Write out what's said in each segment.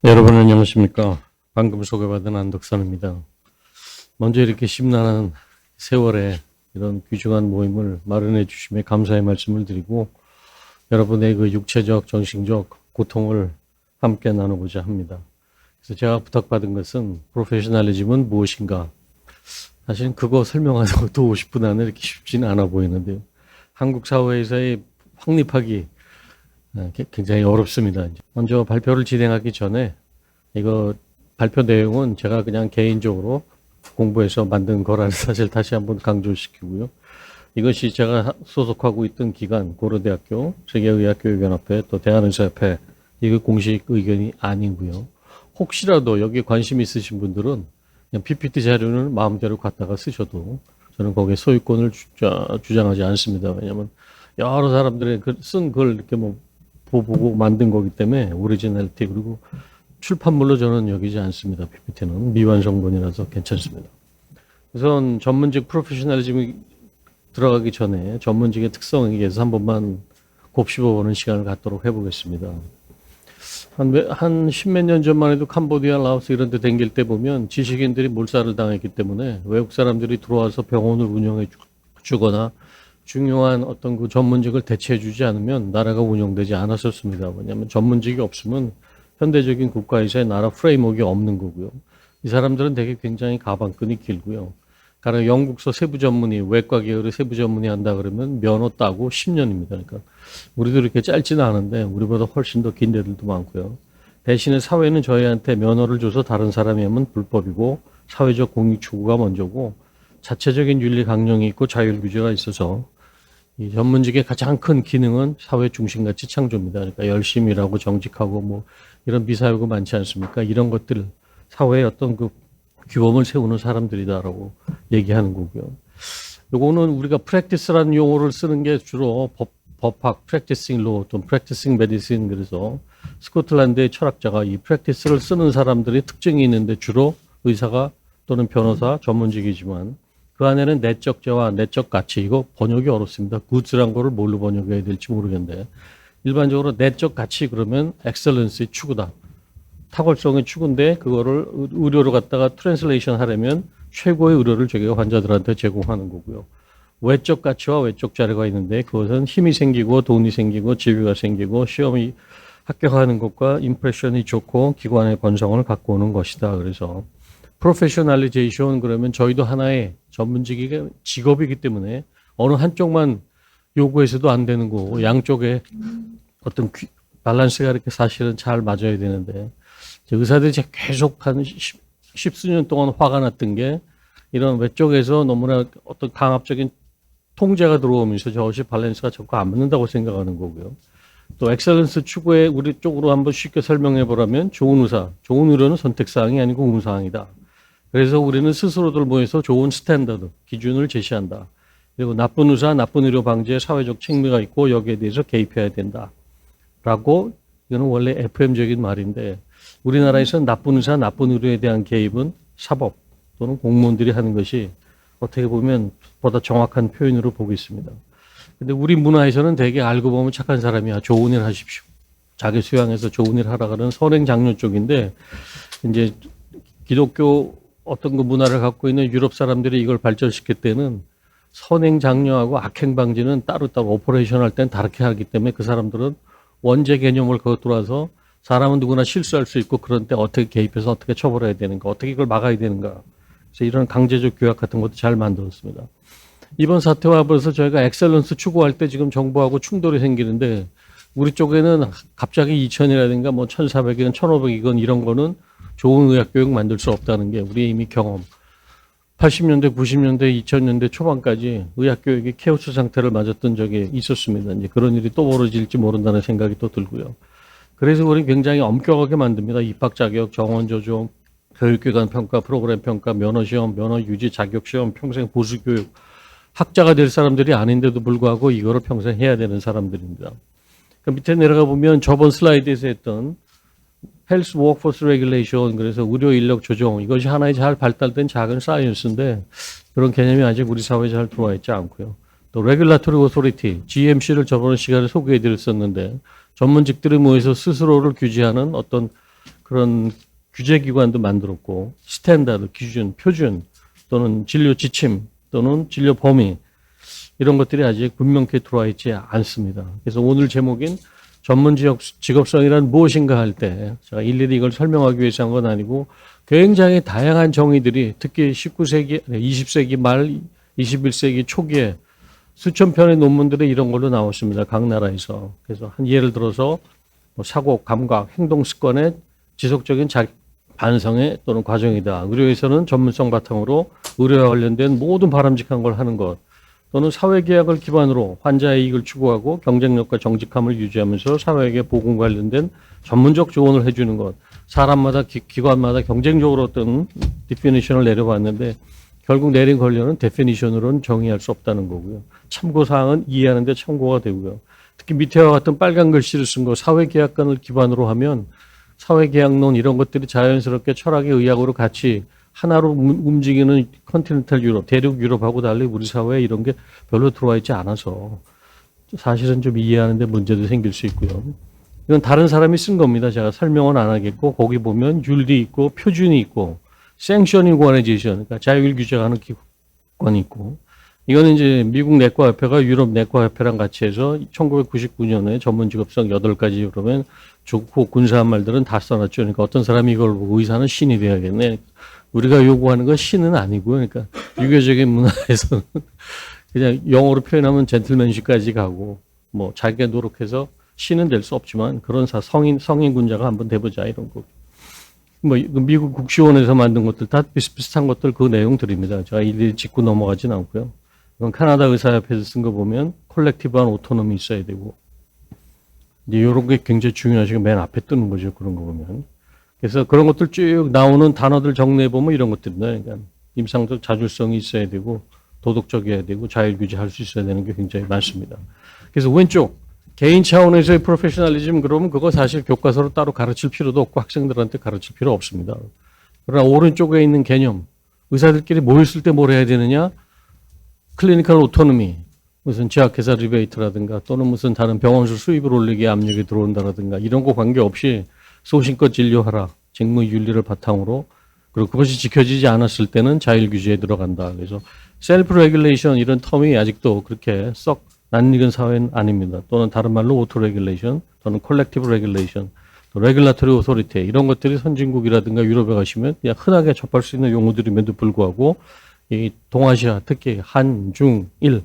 여러분 안녕하십니까. 방금 소개받은 안덕선입니다. 먼저 이렇게 심란한 세월에 이런 귀중한 모임을 마련해 주심에 감사의 말씀을 드리고 여러분의 그 육체적, 정신적 고통을 함께 나누고자 합니다. 그래서 제가 부탁받은 것은 프로페셔널리즘은 무엇인가. 사실 그거 설명하고 또 50분 안에 이렇게 쉽지는 않아 보이는데요. 한국 사회에서의 확립하기 굉장히 어렵습니다. 먼저 발표를 진행하기 전에 이거 발표 내용은 제가 그냥 개인적으로 공부해서 만든 거라는 사실 다시 한번 강조시키고요. 이것이 제가 소속하고 있던 기관, 고려대학교, 세계의학교육연합회, 또 대한의사협회, 이거 공식 의견이 아니고요. 혹시라도 여기에 관심 있으신 분들은 그냥 PPT 자료는 마음대로 갖다가 쓰셔도 저는 거기에 소유권을 주장하지 않습니다. 왜냐하면 여러 사람들의 쓴 걸 이렇게 뭐 보고 만든 거기 때문에 오리지널티 그리고 출판물로 저는 여기지 않습니다. PPT는 미완성본이라서 괜찮습니다. 우선 전문직 프로페셔널리즘이 들어가기 전에 전문직의 특성에 의해서 한 번만 곱씹어보는 시간을 갖도록 해보겠습니다. 한 십몇 년 전만 해도 캄보디아, 라오스 이런 데 댕길 때 보면 지식인들이 몰살을 당했기 때문에 외국 사람들이 들어와서 병원을 운영해 주거나 중요한 어떤 그 전문직을 대체해 주지 않으면 나라가 운영되지 않았었습니다. 왜냐하면 전문직이 없으면 현대적인 국가에서의 나라 프레임워크가 없는 거고요. 이 사람들은 되게 굉장히 가방끈이 길고요. 가령 영국서 세부 전문의, 외과 계열의 세부 전문의 한다 그러면 면허 따고 10년입니다. 그러니까 우리도 이렇게 짧지는 않은데 우리보다 훨씬 더 긴 데들도 많고요. 대신에 사회는 저희한테 면허를 줘서 다른 사람이 하면 불법이고 사회적 공익 추구가 먼저고 자체적인 윤리 강령이 있고 자율 규제가 있어서 이 전문직의 가장 큰 기능은 사회 중심가치 창조입니다. 그러니까 열심히 일하고 정직하고 뭐 이런 미사여구 많지 않습니까? 이런 것들 사회의 어떤 그 규범을 세우는 사람들이다라고 얘기하는 거고요. 요거는 우리가 프랙티스라는 용어를 쓰는 게 주로 법학, 프랙티싱 로, 또 프랙티싱 메디신 그래서 스코틀랜드의 철학자가 이 프랙티스를 쓰는 사람들의 특징이 있는데 주로 의사가 또는 변호사 전문직이지만 그 안에는 내적 재화, 내적 가치, 이거 번역이 어렵습니다. 굿즈란 거를 뭘로 번역해야 될지 모르겠는데 일반적으로 내적 가치 그러면 엑셀런스의 추구다. 탁월성의 추구인데 그거를 의료로 갖다가 트랜슬레이션 하려면 최고의 의료를 저희가 환자들한테 제공하는 거고요. 외적 가치와 외적 자료가 있는데 그것은 힘이 생기고 돈이 생기고 지위가 생기고 시험이 합격하는 것과 임프레션이 좋고 기관의 건성을 갖고 오는 것이다. 그래서 프로페셔널리제이션 그러면 저희도 하나의 전문직이 직업이기 때문에 어느 한쪽만 요구해서도 안 되는 거고 양쪽에 어떤 밸런스가 이렇게 사실은 잘 맞아야 되는데 의사들이 계속 한 십수년 동안 화가 났던 게 이런 외쪽에서 너무나 어떤 강압적인 통제가 들어오면서 저것이 밸런스가 자꾸 안 맞는다고 생각하는 거고요. 또 엑셀런스 추구에 우리 쪽으로 한번 쉽게 설명해 보라면 좋은 의사, 좋은 의료는 선택사항이 아니고 의무사항이다. 그래서 우리는 스스로들 모여서 좋은 스탠더드, 기준을 제시한다. 그리고 나쁜 의사, 나쁜 의료 방지에 사회적 책무가 있고 여기에 대해서 개입해야 된다. 라고 이거는 원래 FM적인 말인데 우리나라에서는 나쁜 의사, 나쁜 의료에 대한 개입은 사법 또는 공무원들이 하는 것이 어떻게 보면 보다 정확한 표현으로 보고 있습니다. 근데 우리 문화에서는 되게 알고 보면 착한 사람이야. 좋은 일 하십시오. 자기 수양해서 좋은 일 하라 그러는 선행장려 쪽인데 이제 기독교 어떤 그 문화를 갖고 있는 유럽 사람들이 이걸 발전시킬 때는 선행장려하고 악행방지는 따로따로 오퍼레이션 할 땐 다르게 하기 때문에 그 사람들은 원죄 개념을 거기 들어와서 사람은 누구나 실수할 수 있고 그런 때 어떻게 개입해서 어떻게 처벌해야 되는가, 어떻게 이걸 막아야 되는가. 그래서 이런 강제적 교약 같은 것도 잘 만들었습니다. 이번 사태와 벌써 저희가 엑셀런스 추구할 때 지금 정부하고 충돌이 생기는데 우리 쪽에는 갑자기 2000이라든가 뭐 1400이건 1500이건 이런 거는 좋은 의학교육 만들 수 없다는 게 우리의 이미 경험. 80년대, 90년대, 2000년대 초반까지 의학교육이 케오스 상태를 맞았던 적이 있었습니다. 이제 그런 일이 또 벌어질지 모른다는 생각이 또 들고요. 그래서 우리는 굉장히 엄격하게 만듭니다. 입학 자격, 정원 조정, 교육기관 평가, 프로그램 평가, 면허 시험, 면허 유지 자격 시험, 평생 보수 교육. 학자가 될 사람들이 아닌데도 불구하고 이거를 평생 해야 되는 사람들입니다. 그 밑에 내려가 보면 저번 슬라이드에서 했던 헬스 워크포스 레귤레이션 그래서 의료 인력 조정 이것이 하나의 잘 발달된 작은 사이언스인데 그런 개념이 아직 우리 사회에 잘 들어와 있지 않고요. 또 레귤라토리 오토리티 GMC를 저번 시간에 소개해 드렸었는데 전문직들이 모여서 스스로를 규제하는 어떤 그런 규제기관도 만들었고 스탠다드, 기준, 표준 또는 진료 지침 또는 진료 범위 이런 것들이 아직 분명히 들어와 있지 않습니다. 그래서 오늘 제목인 전문 직업성이란 무엇인가 할 때 제가 일일이 이걸 설명하기 위해서 한 건 아니고 굉장히 다양한 정의들이 특히 19세기, 20세기 말 21세기 초기에 수천 편의 논문들이 이런 걸로 나왔습니다. 각 나라에서. 그래서 한 예를 들어서 뭐 사고, 감각, 행동 습관의 지속적인 반성의 또는 과정이다. 의료에서는 전문성 바탕으로 의료와 관련된 모든 바람직한 걸 하는 것. 또는 사회계약을 기반으로 환자의 이익을 추구하고 경쟁력과 정직함을 유지하면서 사회에게 보건 관련된 전문적 조언을 해주는 것. 사람마다 기관마다 경쟁적으로 어떤 디피니션을 내려봤는데 결국 내린 권리는 데피니션으로는 정의할 수 없다는 거고요. 참고사항은 이해하는 데 참고가 되고요. 특히 밑에와 같은 빨간 글씨를 쓴 거 사회계약관을 기반으로 하면 사회계약론 이런 것들이 자연스럽게 철학의 의학으로 같이 하나로 움직이는 컨티넨탈 유럽, 대륙 유럽하고 달리 우리 사회에 이런 게 별로 들어와 있지 않아서 사실은 좀 이해하는 데 문제도 생길 수 있고요. 이건 다른 사람이 쓴 겁니다. 제가 설명은 안 하겠고 거기 보면 율이 있고 표준이 있고 생션 이고나이제이션, 그러니까 자율 규제하는 기관이 있고 이거는 이제 미국 내과협회가 유럽 내과협회랑 같이 해서 1999년에 전문 직업성 8가지 그러면 좋고 군사한 말들은 다 써놨죠. 그러니까 어떤 사람이 이걸 보고 의사는 신이 돼야겠네. 우리가 요구하는 건 신은 아니고요. 그러니까 유교적인 문화에서는 그냥 영어로 표현하면 젠틀맨십까지 가고 뭐 자기가 노력해서 신은 될 수 없지만 그런 성인 군자가 한번 돼보자 이런 거. 뭐 미국 국시원에서 만든 것들 다 비슷비슷한 것들 그 내용들입니다. 제가 일일이 짚고 넘어가진 않고요. 이건 캐나다 의사협회에서 쓴 거 보면 콜렉티브한 오토노미 있어야 되고 이제 이런 게 굉장히 중요하시고 맨 앞에 뜨는 거죠. 그런 거 보면. 그래서 그런 것들 쭉 나오는 단어들 정리해 보면 이런 것들입니다. 그러니까 임상적 자율성이 있어야 되고 도덕적이어야 되고 자율규제할 수 있어야 되는 게 굉장히 많습니다. 그래서 왼쪽 개인 차원에서의 프로페셔널리즘 그러면 그거 사실 교과서로 따로 가르칠 필요도 없고 학생들한테 가르칠 필요 없습니다. 그러나 오른쪽에 있는 개념 의사들끼리 모였을 때 뭘 해야 되느냐 클리니컬 오토노미 무슨 제약회사 리베이트라든가 또는 무슨 다른 병원수 수입을 올리기 압력이 들어온다라든가 이런 거 관계없이 소신껏 진료하라. 직무윤리를 바탕으로. 그리고 그것이 지켜지지 않았을 때는 자율규제에 들어간다. 그래서 셀프 레귤레이션 이런 텀이 아직도 그렇게 썩 낯익은 사회는 아닙니다. 또는 다른 말로 오토 레귤레이션 또는 콜렉티브 레귤레이션 또 레귤라토리 오토리티 이런 것들이 선진국이라든가 유럽에 가시면 그냥 흔하게 접할 수 있는 용어들임에도 불구하고 이 동아시아 특히 한, 중, 일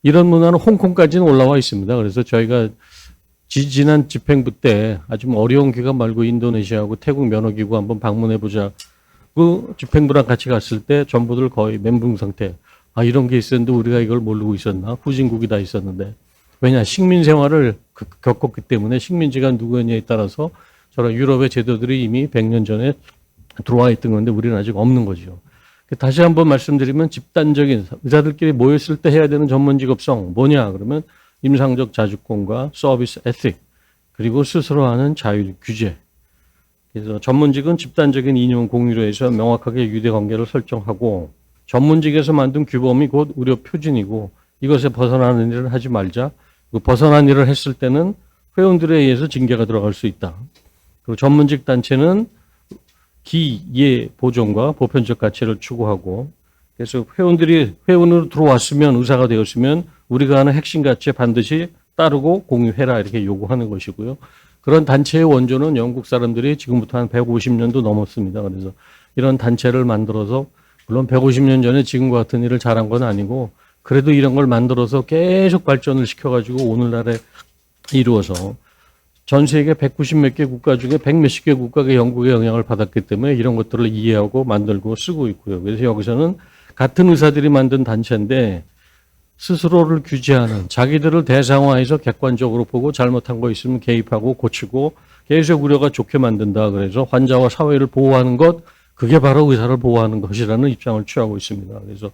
이런 문화는 홍콩까지는 올라와 있습니다. 그래서 저희가 지난 집행부 때 아주 어려운 기간 말고 인도네시아하고 태국 면허기구 한번 방문해보자. 그 집행부랑 같이 갔을 때 전부들 거의 멘붕 상태. 아, 이런 게 있었는데 우리가 이걸 모르고 있었나? 후진국이 다 있었는데. 왜냐, 식민 생활을 겪었기 때문에 식민지가 누구냐에 따라서 저런 유럽의 제도들이 이미 100년 전에 들어와 있던 건데 우리는 아직 없는 거죠. 다시 한번 말씀드리면 집단적인 의사들끼리 모였을 때 해야 되는 전문 직업성 뭐냐? 그러면 임상적 자주권과 서비스 에틱 그리고 스스로 하는 자율 규제. 그래서 전문직은 집단적인 이념 공유로 해서 명확하게 유대 관계를 설정하고 전문직에서 만든 규범이 곧 의료 표준이고 이것에 벗어나는 일을 하지 말자. 벗어난 일을 했을 때는 회원들에 의해서 징계가 들어갈 수 있다. 그리고 전문직 단체는 기예 보존과 보편적 가치를 추구하고 그래서 회원으로 들어왔으면 의사가 되었으면 우리가 하는 핵심 가치에 반드시 따르고 공유해라 이렇게 요구하는 것이고요. 그런 단체의 원조는 영국 사람들이 지금부터 한 150년도 넘었습니다. 그래서 이런 단체를 만들어서 물론 150년 전에 지금과 같은 일을 잘한 건 아니고 그래도 이런 걸 만들어서 계속 발전을 시켜가지고 오늘날에 이루어서 전 세계 190 몇 개 국가 중에 100 몇십 개 국가가 영국의 영향을 받았기 때문에 이런 것들을 이해하고 만들고 쓰고 있고요. 그래서 여기서는 같은 의사들이 만든 단체인데 스스로를 규제하는 자기들을 대상화해서 객관적으로 보고 잘못한 거 있으면 개입하고 고치고 계속 우려가 좋게 만든다. 그래서 환자와 사회를 보호하는 것 그게 바로 의사를 보호하는 것이라는 입장을 취하고 있습니다. 그래서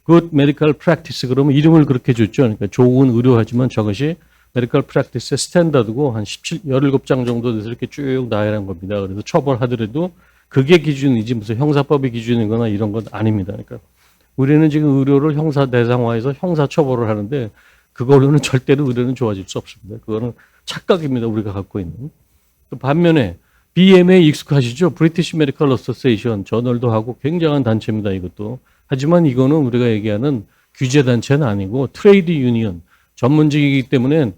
Good Medical Practice 그러면 이름을 그렇게 줬죠. 그러니까 좋은 의료하지만 저것이 메디컬 프랙티스의 스탠다드고 한 17장 정도 돼서 이렇게 쭉 나열한 겁니다. 그래서 처벌하더라도 그게 기준이지 무슨 형사법이 기준이거나 이런 건 아닙니다. 그러니까 우리는 지금 의료를 형사 대상화해서 형사 처벌을 하는데 그걸로는 절대로 의료는 좋아질 수 없습니다. 그거는 착각입니다. 우리가 갖고 있는. 또 반면에 BMA 익숙하시죠? 브리티시 메디컬 어소시에이션 저널도 하고 굉장한 단체입니다. 이것도. 하지만 이거는 우리가 얘기하는 규제 단체는 아니고 트레이드 유니언 전문직이기 때문에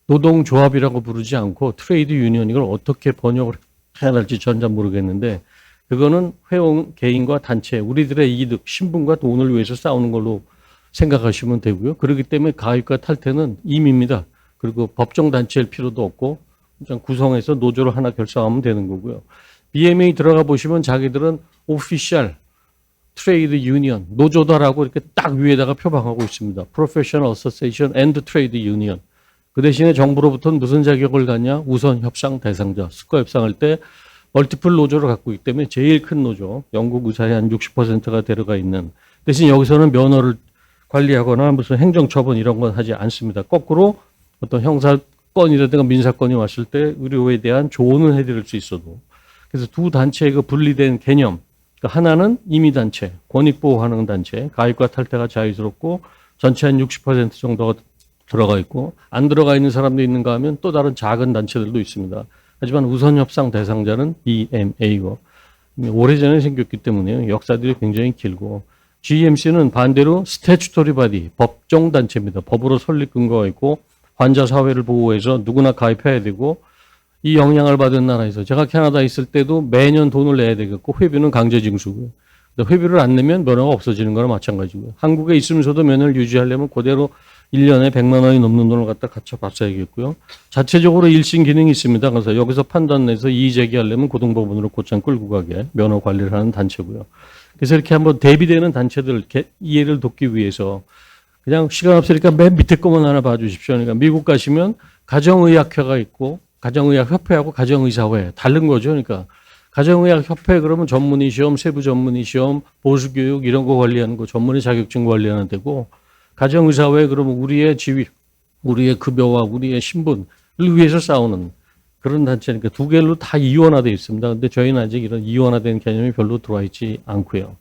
노동조합이라고 부르지 않고 트레이드 유니언 이걸 어떻게 번역을 해야 할지 전 잘 모르겠는데 그거는 회원 개인과 단체 우리들의 이득 신분과 돈을 위해서 싸우는 걸로 생각하시면 되고요. 그렇기 때문에 가입과 탈퇴는 임입니다. 그리고 법정 단체일 필요도 없고 그냥 구성해서 노조를 하나 결성하면 되는 거고요. BMA 들어가 보시면 자기들은 오피셜 트레이드 유니언 노조다라고 이렇게 딱 위에다가 표방하고 있습니다. Professional Association and Trade Union. 그 대신에 정부로부터는 무슨 자격을 갖냐? 우선 협상 대상자. 수거 협상할 때 멀티플 노조를 갖고 있기 때문에 제일 큰 노조, 영국 의사의 한 60%가 들어가 있는 대신 여기서는 면허를 관리하거나 무슨 행정처분 이런 건 하지 않습니다. 거꾸로 어떤 형사건이라든가 민사건이 왔을 때 의료에 대한 조언을 해드릴 수 있어도 그래서 두 단체의 그 분리된 개념 그러니까 하나는 임의단체, 권익보호하는 단체, 가입과 탈퇴가 자유스럽고 전체 한 60% 정도가 들어가 있고 안 들어가 있는 사람도 있는가 하면 또 다른 작은 단체들도 있습니다. 하지만 우선 협상 대상자는 BMA고 오래전에 생겼기 때문에 역사들이 굉장히 길고 GMC는 반대로 스태추토리 바디, 법정 단체입니다. 법으로 설립 근거가 있고 환자 사회를 보호해서 누구나 가입해야 되고 이 영향을 받은 나라에서 제가 캐나다에 있을 때도 매년 돈을 내야 되겠고 회비는 강제 징수고요. 회비를 안 내면 면허가 없어지는 거나 마찬가지고요. 한국에 있으면서도 면허를 유지하려면 그대로 1년에 100만 원이 넘는 돈을 갖다 갖춰 봤어야겠고요. 자체적으로 일심 기능이 있습니다. 그래서 여기서 판단 내서 이의 제기하려면 고등법원으로 곧장 끌고 가게 면허 관리를 하는 단체고요. 그래서 이렇게 한번 대비되는 단체들 이해를 돕기 위해서 그냥 시간 없으니까 맨 밑에 것만 하나 봐주십시오. 그러니까 미국 가시면 가정의학회가 있고 가정의학협회하고 가정의사회 다른 거죠. 그러니까 가정의학협회 그러면 전문의 시험, 세부 전문의 시험, 보수교육 이런 거 관리하는 거 전문의 자격증 관리하는 데고 가정의사회 그러면 우리의 지위, 우리의 급여와 우리의 신분을 위해서 싸우는 그런 단체니까 두 개로 다 이원화되어 있습니다. 근데 저희는 아직 이런 이원화된 개념이 별로 들어와 있지 않고요.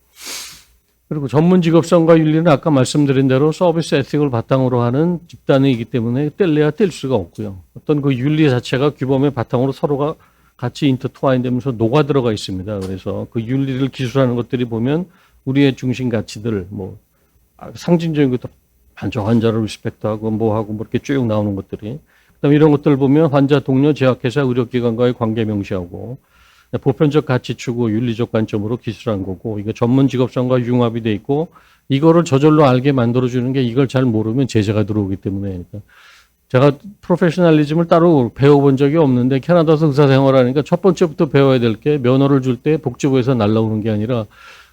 그리고 전문 직업성과 윤리는 아까 말씀드린 대로 서비스 에틱을 바탕으로 하는 집단이기 때문에 뗄래야 뗄 수가 없고요. 어떤 그 윤리 자체가 규범의 바탕으로 서로가 같이 인터트와인 되면서 녹아 들어가 있습니다. 그래서 그 윤리를 기술하는 것들이 보면 우리의 중심 가치들, 뭐 상징적인 것도 반쪽 환자를 리스펙트하고 뭐하고 뭐 이렇게 쭉 나오는 것들이 그다음에 이런 것들 보면 환자, 동료, 제약회사, 의료기관과의 관계 명시하고 보편적 가치 추구, 윤리적 관점으로 기술한 거고 이거 전문 직업성과 융합이 돼 있고 이거를 저절로 알게 만들어주는 게 이걸 잘 모르면 제재가 들어오기 때문에 그러니까 제가 프로페셔널리즘을 따로 배워본 적이 없는데 캐나다에서 의사 생활하니까 첫 번째부터 배워야 될 게 면허를 줄 때 복지부에서 날라오는 게 아니라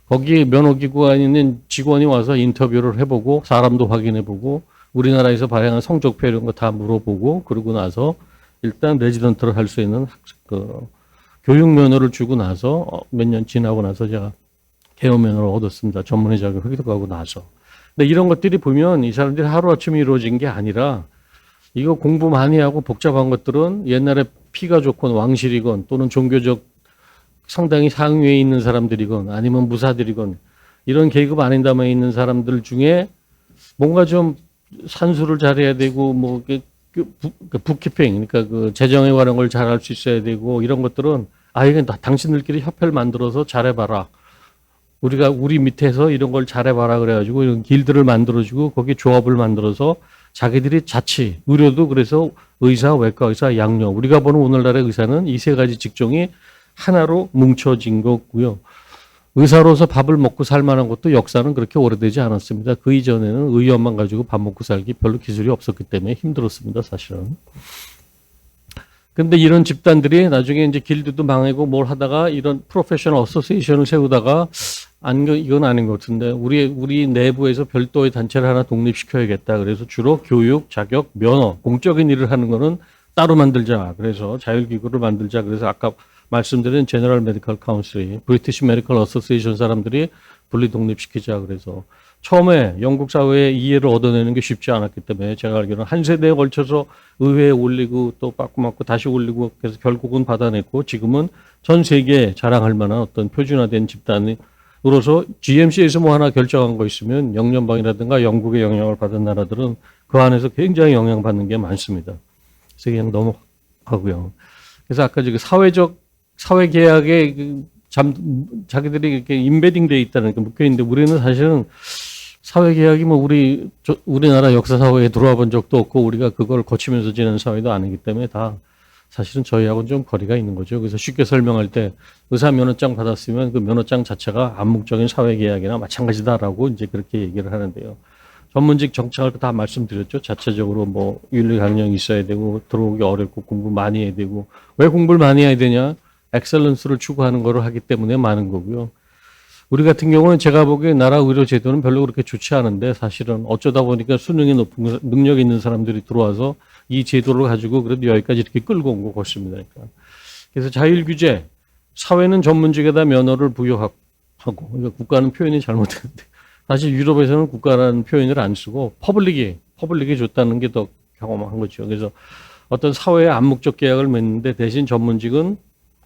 거기 면허기구가 있는 직원이 와서 인터뷰를 해보고 사람도 확인해보고 우리나라에서 발행한 성적표 이런 거 다 물어보고 그러고 나서 일단 레지던트를 할 수 있는 교육 면허를 주고 나서 몇 년 지나고 나서 제가 개업 면허를 얻었습니다. 전문의 자격 획득하고 나서. 근데 이런 것들이 보면 이 사람들이 하루아침에 이루어진 게 아니라 이거 공부 많이 하고 복잡한 것들은 옛날에 피가 좋건 왕실이건 또는 종교적 상당히 상위에 있는 사람들이건 아니면 무사들이건 이런 계급 아닌담에 있는 사람들 중에 뭔가 좀 산수를 잘해야 되고 뭐 북키핑 그러니까 그 재정에 관한 걸 잘할 수 있어야 되고 이런 것들은 이건 당신들끼리 협회를 만들어서 잘해봐라. 우리가 우리 밑에서 이런 걸 잘해봐라 그래가지고 이런 길드를 만들어주고 거기 조합을 만들어서 자기들이 자치 의료도 그래서 의사, 외과 의사, 양료 우리가 보는 오늘날의 의사는 이 세 가지 직종이 하나로 뭉쳐진 거고요. 의사로서 밥을 먹고 살 만한 것도 역사는 그렇게 오래되지 않았습니다. 그 이전에는 의원만 가지고 밥 먹고 살기 별로 기술이 없었기 때문에 힘들었습니다, 사실은. 근데 이런 집단들이 나중에 이제 길드도 망하고 뭘 하다가 이런 프로페셔널 어소시에이션을 세우다가 이건 아닌 것 같은데 우리 내부에서 별도의 단체를 하나 독립시켜야겠다. 그래서 주로 교육, 자격, 면허, 공적인 일을 하는 거는 따로 만들자. 그래서 자율기구를 만들자. 그래서 아까 말씀드린 제너럴 메디컬 카운슬이 브리티시 메디컬 어소시에이션 사람들이 분리 독립시키자 그래서 처음에 영국 사회에 이해를 얻어내는 게 쉽지 않았기 때문에 제가 알기로는 한 세대에 걸쳐서 의회에 올리고 또 빠꾸맞고 다시 올리고 그래서 결국은 받아냈고 지금은 전 세계에 자랑할 만한 어떤 표준화된 집단으로서 GMC에서 뭐 하나 결정한 거 있으면 영연방이라든가 영국의 영향을 받은 나라들은 그 안에서 굉장히 영향받는 게 많습니다. 그래서 그냥 넘어가고요. 그래서 아까 저기 사회적 사회계약에 자기들이 이렇게 인베딩 돼 있다는 게 묶여 있는데 우리는 사실은 사회계약이 뭐 우리나라 역사사회에 들어와 본 적도 없고 우리가 그걸 거치면서 지낸 사회도 아니기 때문에 다 사실은 저희하고는 좀 거리가 있는 거죠. 그래서 쉽게 설명할 때 의사 면허장 받았으면 그 면허장 자체가 암묵적인 사회계약이나 마찬가지다라고 이제 그렇게 얘기를 하는데요. 전문직 정착을 다 말씀드렸죠. 자체적으로 뭐 윤리 강령이 있어야 되고 들어오기 어렵고 공부 많이 해야 되고 왜 공부를 많이 해야 되냐? 엑셀런스를 추구하는 거를 하기 때문에 많은 거고요. 우리 같은 경우는 제가 보기에 나라 의료 제도는 별로 그렇게 좋지 않은데 사실은 어쩌다 보니까 수능이 높은 능력 있는 사람들이 들어와서 이 제도를 가지고 그래도 여기까지 이렇게 끌고 온 것 같습니다. 그래서 자율 규제, 사회는 전문직에다 면허를 부여하고 그러니까 국가는 표현이 잘못됐는데 사실 유럽에서는 국가라는 표현을 안 쓰고 퍼블릭이 줬다는 게 더 경험한 거죠. 그래서 어떤 사회의 암묵적 계약을 맺는데 대신 전문직은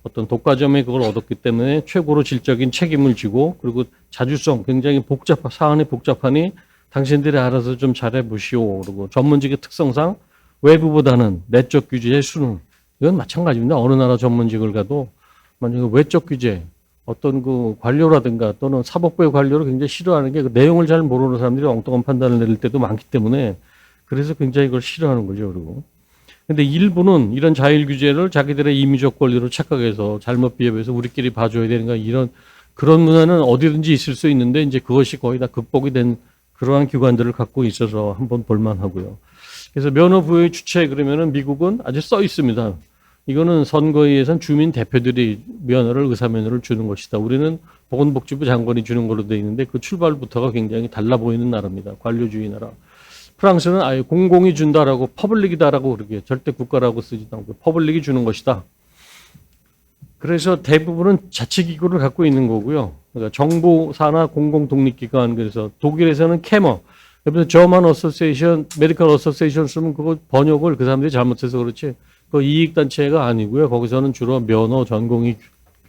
어떤 독과점에 그걸 얻었기 때문에 최고로 질적인 책임을 지고 그리고 자주성 굉장히 사안이 복잡하니 당신들이 알아서 좀 잘해보시오. 그리고 전문직의 특성상 외부보다는 내적 규제의 수능 이건 마찬가지입니다. 어느 나라 전문직을 가도 만약에 외적 규제 어떤 그 관료라든가 또는 사법부의 관료를 굉장히 싫어하는 게 그 내용을 잘 모르는 사람들이 엉뚱한 판단을 내릴 때도 많기 때문에 그래서 굉장히 그걸 싫어하는 거죠. 그리고 근데 일부는 이런 자율 규제를 자기들의 임의적 권리로 착각해서 잘못 비협해서 우리끼리 봐줘야 되는가 이런 그런 문화는 어디든지 있을 수 있는데 이제 그것이 거의 다 극복이 된 그러한 기관들을 갖고 있어서 한번 볼만하고요. 그래서 면허 부여의 주체 그러면은 미국은 아주 써 있습니다. 이거는 선거에 의해선 주민 대표들이 의사 면허를 주는 것이다. 우리는 보건복지부 장관이 주는 걸로 돼 있는데 그 출발부터가 굉장히 달라 보이는 나라입니다. 관료주의 나라. 프랑스는 아예 공공이 준다라고 퍼블릭이다라고 그러게 절대 국가라고 쓰지도 않고 퍼블릭이 주는 것이다. 그래서 대부분은 자치기구를 갖고 있는 거고요. 그러니까 정부사나 공공독립기관 그래서 독일에서는 캐머 그래서 저만 어소시에이션, 메디컬 어소시에이션 쓰면 그거 번역을 그 사람들이 잘못해서 그렇지 그 이익단체가 아니고요. 거기서는 주로 면허, 전공의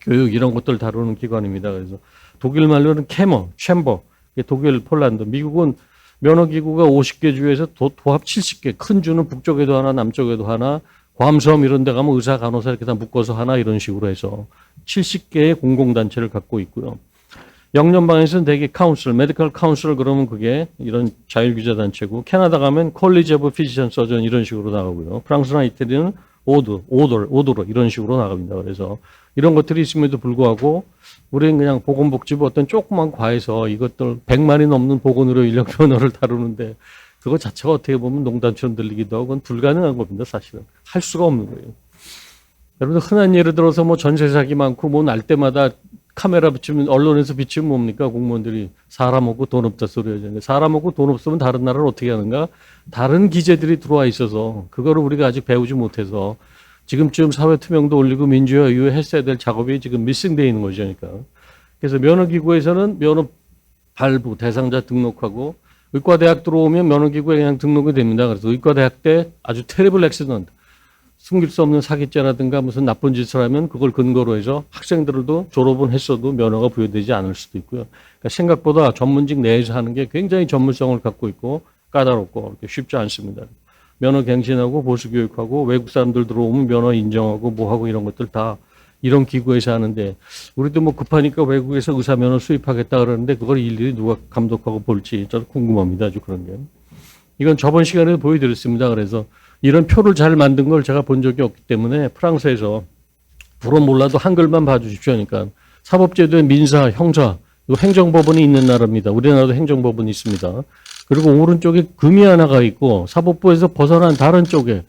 교육 이런 것들 다루는 기관입니다. 그래서 독일 말로는 캐머, 챔버, 독일, 폴란드, 미국은 면허기구가 50개 주에서 도합 70개, 큰 주는 북쪽에도 하나, 남쪽에도 하나, 괌섬 이런 데 가면 의사, 간호사 이렇게 다 묶어서 하나 이런 식으로 해서 70개의 공공단체를 갖고 있고요. 영연방에서는 대개 카운슬, 메디컬 카운슬 그러면 그게 이런 자율규제단체고 캐나다 가면 콜리지 오브 피지션 서전 이런 식으로 나가고요. 프랑스나 이태리는 오도로 이런 식으로 나갑니다. 그래서 이런 것들이 있음에도 불구하고 우리는 그냥 보건복지부 어떤 조그만 과에서 이것들 100만이 넘는 보건의료 인력 면허를 다루는데 그거 자체가 어떻게 보면 농담처럼 들리기도 하고 그건 불가능한 겁니다. 사실은. 할 수가 없는 거예요. 여러분들 흔한 예를 들어서 뭐 전세 사기 많고 뭐 날 때마다 카메라 비치면 언론에서 비치면 뭡니까 공무원들이 사람 없고 돈 없다 소리 하잖아요. 사람 없고 돈 없으면 다른 나라를 어떻게 하는가? 다른 기재들이 들어와 있어서 그거를 우리가 아직 배우지 못해서 지금쯤 사회 투명도 올리고 민주화 이후에 했어야 될 작업이 지금 미싱돼 있는 거죠. 그러니까. 그래서 면허기구에서는 면허 발부 대상자 등록하고 의과대학 들어오면 면허기구에 그냥 등록이 됩니다. 그래서 의과대학 때 아주 테리블 액시던트 숨길 수 없는 사기죄라든가 무슨 나쁜 짓을 하면 그걸 근거로 해서 학생들도 졸업은 했어도 면허가 부여되지 않을 수도 있고요. 그러니까 생각보다 전문직 내에서 하는 게 굉장히 전문성을 갖고 있고 까다롭고 그렇게 쉽지 않습니다. 면허 갱신하고 보수교육하고 외국 사람들 들어오면 면허 인정하고 뭐하고 이런 것들 다 이런 기구에서 하는데 우리도 뭐 급하니까 외국에서 의사 면허 수입하겠다 그러는데 그걸 일일이 누가 감독하고 볼지 저도 궁금합니다. 아주 그런 게. 이건 저번 시간에도 보여드렸습니다. 그래서 이런 표를 잘 만든 걸 제가 본 적이 없기 때문에 프랑스에서 불어 몰라도 한글만 봐주십시오. 그러니까 사법제도의 민사, 형사, 행정법원이 있는 나라입니다. 우리나라도 행정법원이 있습니다. 그리고 오른쪽에 금이 하나가 있고 사법부에서 벗어난 다른 쪽에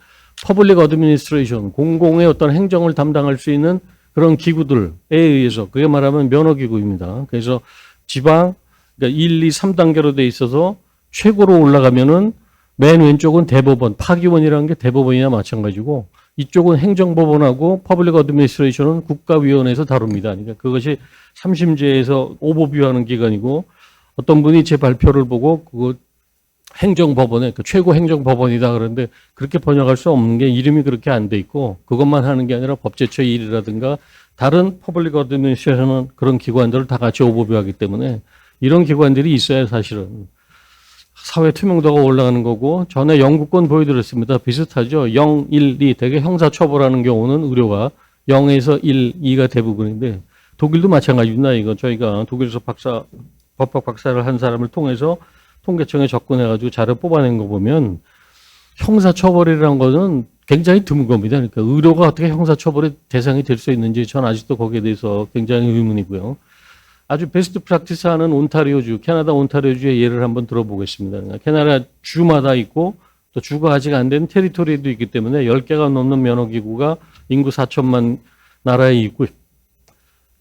퍼블릭 어드미니스트레이션, 공공의 어떤 행정을 담당할 수 있는 그런 기구들에 의해서 그게 말하면 면허기구입니다. 그래서 지방, 그러니까 1, 2, 3단계로 돼 있어서 최고로 올라가면은 맨 왼쪽은 대법원, 파기원이라는 게 대법원이나 마찬가지고 이쪽은 행정법원하고 퍼블릭 어드미니스트레이션은 국가위원회에서 다룹니다. 그러니까 그것이 3심제에서 오버뷰하는 기관이고 어떤 분이 제 발표를 보고 그거 행정법원에 그 최고 행정법원이다 그러는데 그렇게 번역할 수 없는 게 이름이 그렇게 안 돼 있고 그것만 하는 게 아니라 법제처 일이라든가 다른 퍼블릭 어드미니스트레이션은 그런 기관들을 다 같이 오버뷰하기 때문에 이런 기관들이 있어야 사실은 사회 투명도가 올라가는 거고 전에 영국권 보여드렸습니다. 비슷하죠. 0, 1, 2 대개 형사처벌하는 경우는 의료가 0에서 1, 2가 대부분인데 독일도 마찬가지입니다. 이거 저희가 독일에서 법학 박사를 한 사람을 통해서 통계청에 접근해가지고 자료 뽑아낸 거 보면 형사처벌이라는 거는 굉장히 드문 겁니다. 그러니까 의료가 어떻게 형사처벌의 대상이 될 수 있는지 전 아직도 거기에 대해서 굉장히 의문이고요. 아주 베스트 프랙티스 하는 온타리오주, 캐나다 온타리오주의 예를 한번 들어보겠습니다. 그러니까 캐나다 주마다 있고 또 주가 아직 안 된 테리토리도 있기 때문에 10개가 넘는 면허기구가 인구 4천만 나라에 있고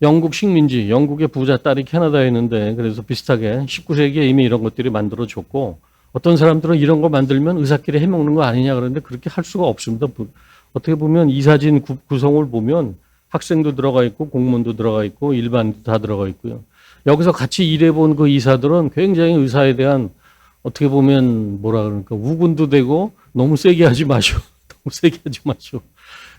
영국 식민지, 영국의 부자 딸이 캐나다에 있는데 그래서 비슷하게 19세기에 이미 이런 것들이 만들어졌고 어떤 사람들은 이런 거 만들면 의사끼리 해먹는 거 아니냐 그러는데 그렇게 할 수가 없습니다. 어떻게 보면 이 사진 구성을 보면 학생도 들어가 있고 공무원도 들어가 있고 일반도 다 들어가 있고요. 여기서 같이 일해본 그 의사들은 굉장히 의사에 대한 어떻게 보면 뭐라 그러니까 우군도 되고 너무 세게 하지 마시오. 너무 세게 하지 마시오.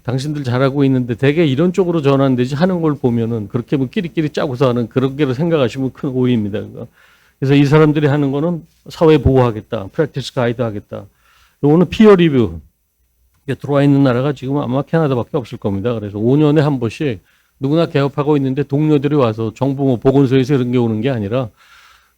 당신들 잘하고 있는데 되게 이런 쪽으로 전환되지 하는 걸 보면은 그렇게 뭐 끼리끼리 짜고서 하는 그런 게로 생각하시면 큰 오해입니다. 그래서 이 사람들이 하는 거는 사회 보호하겠다, 프랙티스 가이드 하겠다. 요거는 피어 리뷰. 들어와 있는 나라가 지금 아마 캐나다밖에 없을 겁니다. 그래서 5년에 한 번씩 누구나 개업하고 있는데 동료들이 와서 정부 뭐 보건소에서 이런 게 오는 게 아니라